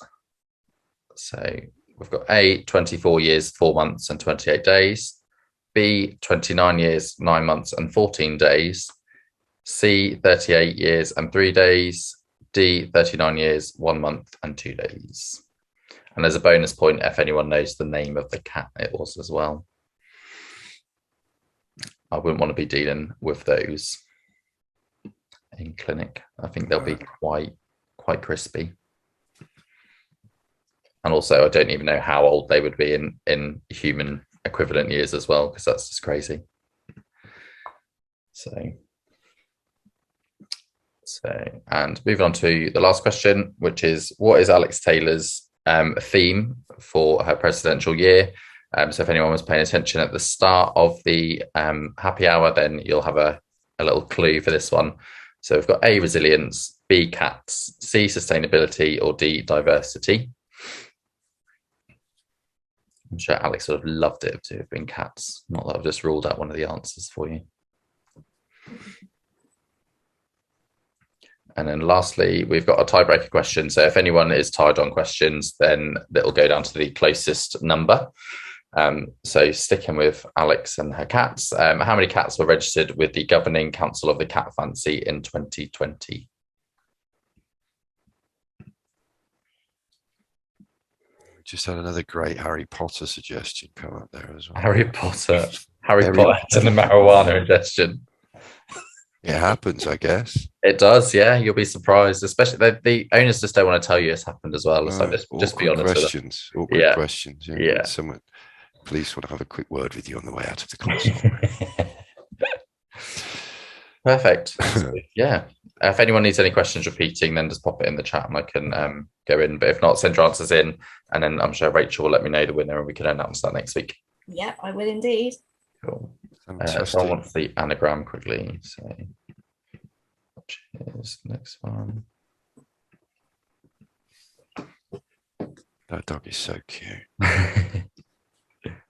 So we've got A, 24 years, 4 months and 28 days. B, 29 years, 9 months and 14 days. C, 38 years and 3 days. D, 39 years, 1 month and 2 days. And there's a bonus point if anyone knows the name of the cat it was as well. I wouldn't want to be dealing with those in clinic. I think they'll be quite crispy. And also, I don't even know how old they would be in human equivalent years as well, because that's just crazy. So, and moving on to the last question, which is, what is Alex Taylor's theme for her presidential year? So if anyone was paying attention at the start of the happy hour, then you'll have a little clue for this one. So we've got A, resilience, B, cats, C, sustainability, or D, diversity. I'm sure Alex would have loved it to have been cats. Not that I've just ruled out one of the answers for you. And then lastly, we've got a tiebreaker question. So if anyone is tied on questions, then it'll go down to the closest number. So sticking with Alex and her cats, how many cats were registered with the Governing Council of the Cat Fancy in 2020? Just had another great Harry Potter suggestion come up there as well. Harry Potter and the marijuana ingestion. It happens, I guess. It does, yeah. You'll be surprised, especially the owners just don't want to tell you it's happened as well. So just be honest questions, with them. Awkward questions. Yeah. Someone, police want to have a quick word with you on the way out of the console. Perfect. So, yeah. If anyone needs any questions repeating, then just pop it in the chat and I can go in. But if not, send your answers in, and then I'm sure Rachel will let me know the winner and we can announce that next week. Yep, I will indeed. Cool. So I want the anagram quickly. So which is the next one? That dog is so cute.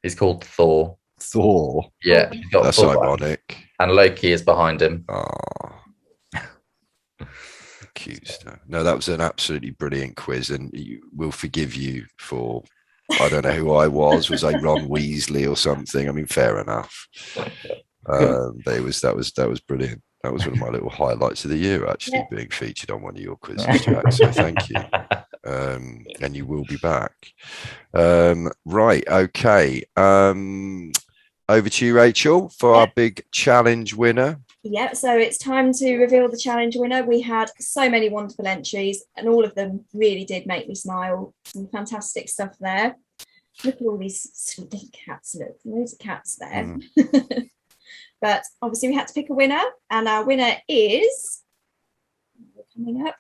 He's called Thor. Thor. Yeah, that's Thor, ironic. And Loki is behind him. Oh, cute stuff. No, that was an absolutely brilliant quiz, and we'll forgive you for. I don't know who I was. Was I Ron Weasley or something? I mean, fair enough. But that was brilliant. That was one of my little highlights of the year, actually, being featured on one of your quizzes, Jack. So thank you. And you will be back. Right. Okay. Over to you, Rachel, for our big challenge winner. Yeah, so it's time to reveal the challenge winner. We had so many wonderful entries, and all of them really did make me smile. Some fantastic stuff there. Look at all these sweet little cats. Look, loads of cats there. But obviously we had to pick a winner, and our winner is coming up.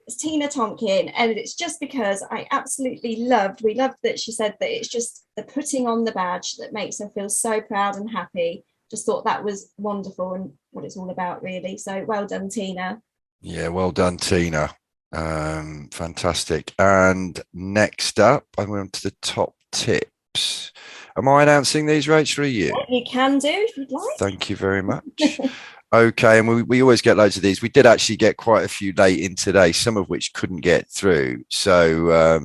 It's Tina Tonkin, and it's just because we loved that she said that it's just the putting on the badge that makes her feel so proud and happy. Just thought that was wonderful and what it's all about, really. So well done, Tina. Yeah, well done, Tina. Fantastic. And next up, I went to the top tips. Am I announcing these, Rachel, or are you? You can do if you'd like. Thank you very much. Okay, and we always get loads of these. We did actually get quite a few late in today, some of which couldn't get through. So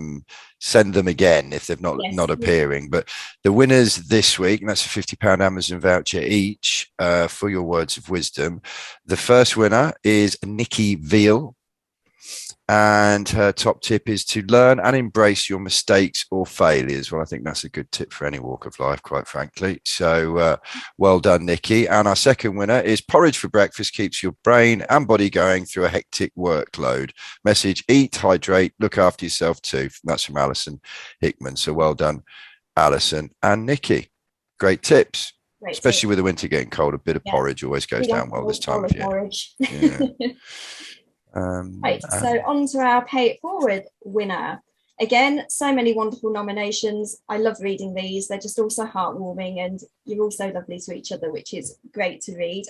send them again if they've not appearing. But the winners this week, and that's a £50 Amazon voucher each for your words of wisdom. The first winner is Nikki Veal. And her top tip is to learn and embrace your mistakes or failures. Well, I think that's a good tip for any walk of life, quite frankly. So well done, Nikki. And our second winner is porridge for breakfast keeps your brain and body going through a hectic workload. Message, eat, hydrate, look after yourself too. That's from Alison Hickman. So well done, Alison and Nikki. Great tips. Especially with the winter getting cold, a bit of porridge always goes down well this time of year. Yeah. Right, so on to our Pay It Forward winner. Again, so many wonderful nominations. I love reading these. They're just also heartwarming, and you're all so lovely to each other, which is great to read.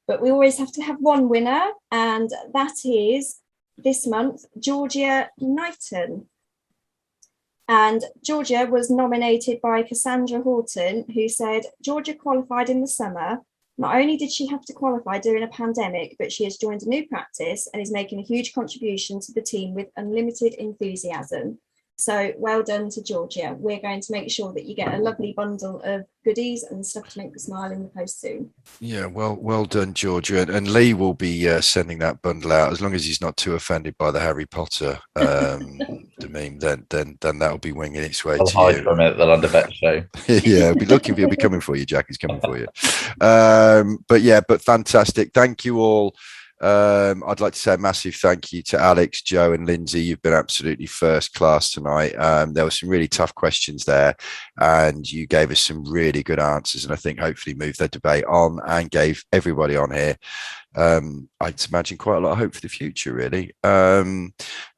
But we always have to have one winner, and that is this month, Georgia Knighton. And Georgia was nominated by Cassandra Horton, who said, Georgia qualified in the summer. Not only did she have to qualify during a pandemic, but she has joined a new practice and is making a huge contribution to the team with unlimited enthusiasm. So well done to Georgia. We're going to make sure that you get a lovely bundle of goodies and stuff to make you smile in the post soon. Yeah, well done, Georgia. And Lee will be sending that bundle out, as long as he's not too offended by the Harry Potter the meme. Then that'll be winging its way I'll to hide you. from it at the London Vet Show. Yeah, he'll be coming for you, Jack. He's coming for you. But fantastic. Thank you all. I'd like to say a massive thank you to Alex, Jo, and Lyndsay. You've been absolutely first class tonight. There were some really tough questions there, and you gave us some really good answers, and I think hopefully moved the debate on and gave everybody on here, I'd imagine, quite a lot of hope for the future, really. And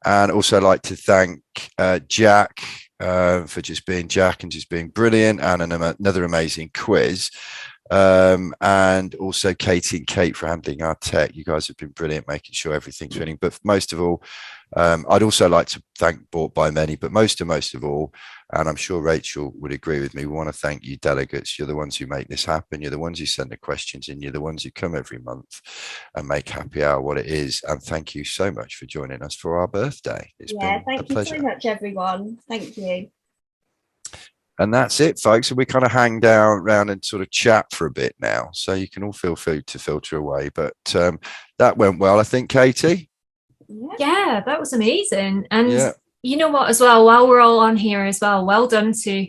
also like to thank Jack for just being Jack and just being brilliant, and another amazing quiz. And also Katie and Kate for handling our tech. You guys have been brilliant, making sure everything's running. But most of all, I'd also like to thank Bought by Many, but most of all, and I'm sure Rachel would agree with me, we want to thank you delegates. You're the ones who make this happen. You're the ones who send the questions in. You're the ones who come every month and make Happy Hour what it is. And thank you so much for joining us for our birthday. It's been a thank pleasure. you so much, everyone. Thank you. And that's it, folks. And we kind of hang down around and sort of chat for a bit now. So you can all feel free to filter away. But that went well, I think, Katie. Yeah, that was amazing. And you know what, as well, while we're all on here as well, well done to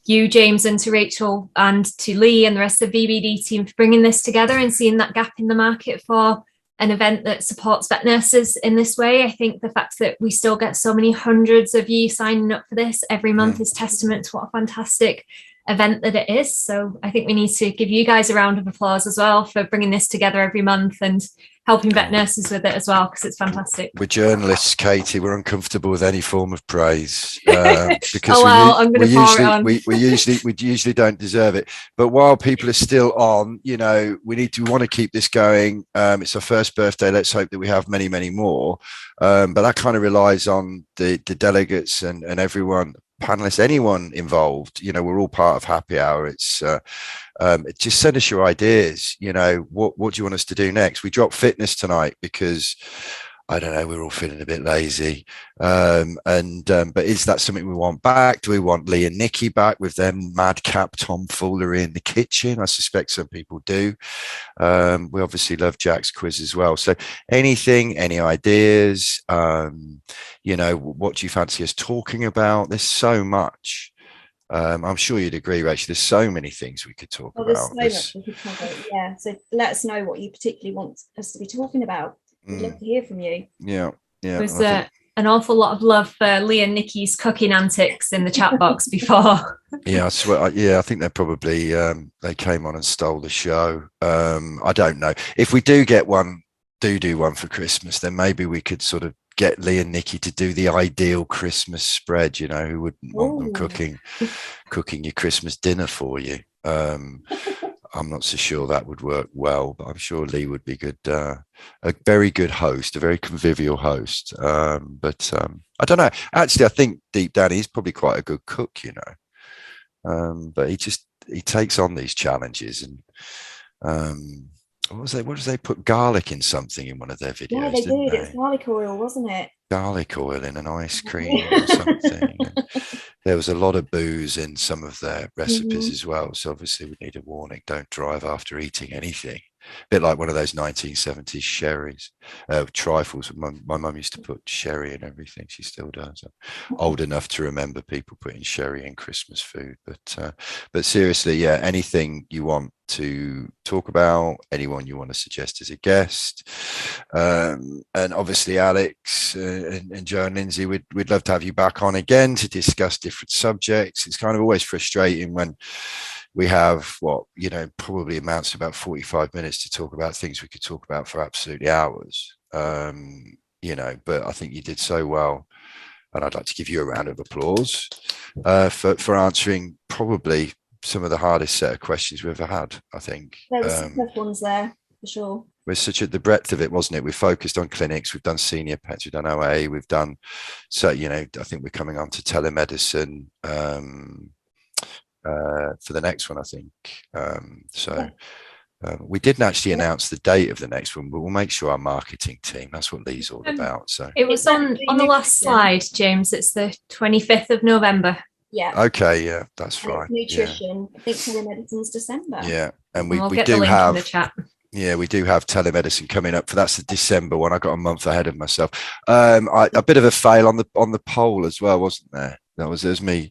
you, James, and to Rachel and to Lee and the rest of the VBD team for bringing this together and seeing that gap in the market for an event that supports vet nurses in this way. I think the fact that we still get so many hundreds of you signing up for this every month is testament to what a fantastic event that it is. So I think we need to give you guys a round of applause as well for bringing this together every month and helping vet nurses with it as well, because it's fantastic. We're journalists, Katie. We're uncomfortable with any form of praise we because we usually don't deserve it. But while people are still on, you know, we want to keep this going. It's our first birthday. Let's hope that we have many, many more. But that kind of relies on the delegates and everyone, panelists, anyone involved. You know, we're all part of Happy Hour. It's just send us your ideas. You know, what do you want us to do next? We dropped fitness tonight because I don't know, we're all feeling a bit lazy. But is that something we want back? Do we want Lee and Nikki back with their madcap tomfoolery in the kitchen? I suspect some people do. We obviously love Jack's quiz as well. So anything, any ideas? You know, what do you fancy us talking about? There's so much. I'm sure you'd agree, Rachel. There's so many things we could talk about. There's so much we could cover. Yeah. So let us know what you particularly want us to be talking about. We'd love to hear from you. Yeah. There's an awful lot of love for Lee and Nikki's cooking antics in the chat box before. Yeah, I swear. I think they probably they came on and stole the show. I don't know. If we do get one, do one for Christmas, then maybe we could sort of get Lee and Nikki to do the ideal Christmas spread. You know, who wouldn't want them cooking your Christmas dinner for you? I'm not so sure that would work well, but I'm sure Lee would be good, a very good host, a very convivial host. But I don't know. Actually, I think deep down he's probably quite a good cook, you know. But he takes on these challenges. And what does they put garlic in something in one of their videos? Yeah, they did. It's garlic oil, wasn't it? Garlic oil in an ice cream or something. There was a lot of booze in some of their recipes as well. So obviously we need a warning. Don't drive after eating anything. A bit like one of those 1970s sherries, trifles. My mum used to put sherry in everything. She still does. I'm old enough to remember people putting sherry in Christmas food. But seriously, yeah, anything you want to talk about, anyone you want to suggest as a guest, and obviously Alex and Jo and Lyndsay, we'd love to have you back on again to discuss different subjects. It's kind of always frustrating when we have probably amounts to about 45 minutes to talk about things we could talk about for absolutely hours. But I think you did so well, and I'd like to give you a round of applause for answering probably some of the hardest set of questions we've ever had. I think there were some tough ones there. for sure. We're such at the breadth of it, wasn't it? We focused on clinics, we've done senior pets, we've done OA, we've done, so, you know, I think we're coming on to telemedicine for the next one, I think. We didn't actually announce the date of the next one, but we'll make sure our marketing team, that's what Lee's all about. So it was on the last slide, James. It's the 25th of November. Yeah. Okay, yeah, that's And right. nutrition. Yeah. I think telemedicine's December. Yeah, and we get do the link have in the chat. Yeah, we do have telemedicine coming up. That's the December one. I got a month ahead of myself. A bit of a fail on the poll as well, wasn't there? There's me.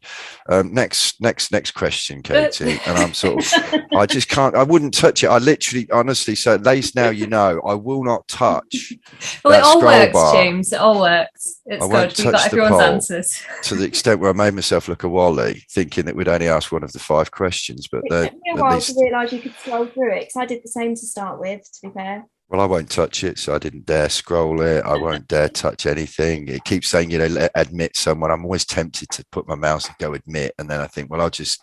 Next question, Katie. And I'm sort of, I just can't. I wouldn't touch it. I literally, honestly. So at least now you know, I will not touch. Well, it all works, bar. James. It all works. It's good. We've got everyone's answers. To the extent where I made myself look a wally, thinking that we'd only ask one of the 5 questions. But it took me a while to realise you could scroll through it, because I did the same to start with, to be fair. Well, I won't touch it, so I didn't dare scroll it. I won't dare touch anything. It keeps saying, you know, admit someone. I'm always tempted to put my mouse and go admit. And then I think, well, I'll just,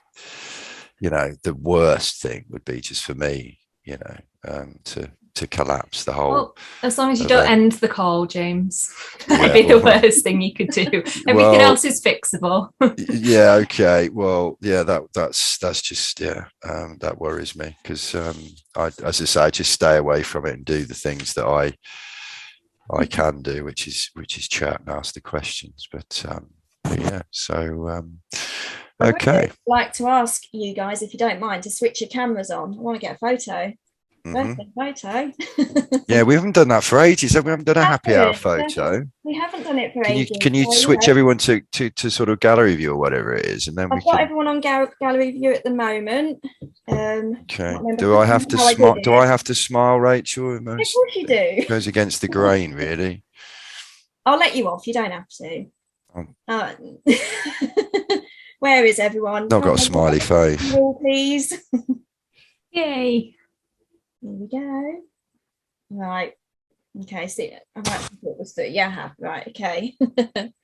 you know, the worst thing would be just for me, you know, to collapse the whole. Well, as long as you don't end the call, James, that'd be the worst thing you could do. Everything else is fixable. Yeah. Okay. Well, yeah. That's just that worries me, because as I say, I just stay away from it and do the things that I can do, which is chat and ask the questions. But yeah. So okay. I'd like to ask you guys, if you don't mind, to switch your cameras on. I want to get a photo. Photo. Yeah, we haven't done that for ages. We haven't done a happy hour photo. We haven't done it for ages. Can you switch everyone to sort of gallery view or whatever it is, and then I've got everyone on gallery view at the moment. Okay. Do I have to smile? Do I have to smile, Rachel? Of course you do. It goes against the grain, really. I'll let you off. You don't have to. Where is everyone? I've got a smiley face. Please. Yay. Here we go. Right. Okay. See, I might put this through. Yeah. Right. Okay.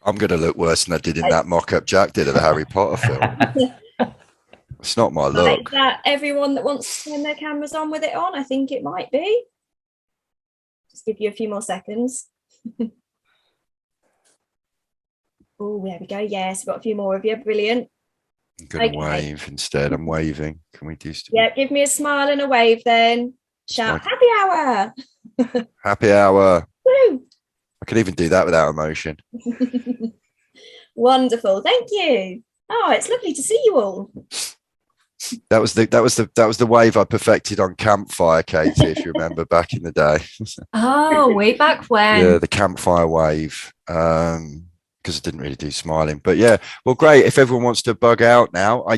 I'm going to look worse than I did in that mock-up Jack did of the Harry Potter film. It's not my look. Is that everyone that wants to turn their cameras on with it on? I think it might be. Just give you a few more seconds. Oh, there we go. Yes, we've got a few more of you. Brilliant. I'm going to wave instead. I'm waving. Can we do? Yeah, give me a smile and a wave then. Shout, happy hour. Happy hour. Woo. I can even do that without emotion. Wonderful. Thank you. Oh, it's lovely to see you all. That was the wave I perfected on Campfire, Katie, if you remember back in the day. Oh, way back when. Yeah, the Campfire wave. Because I didn't really do smiling. But yeah, well, great. If everyone wants to bug out now, I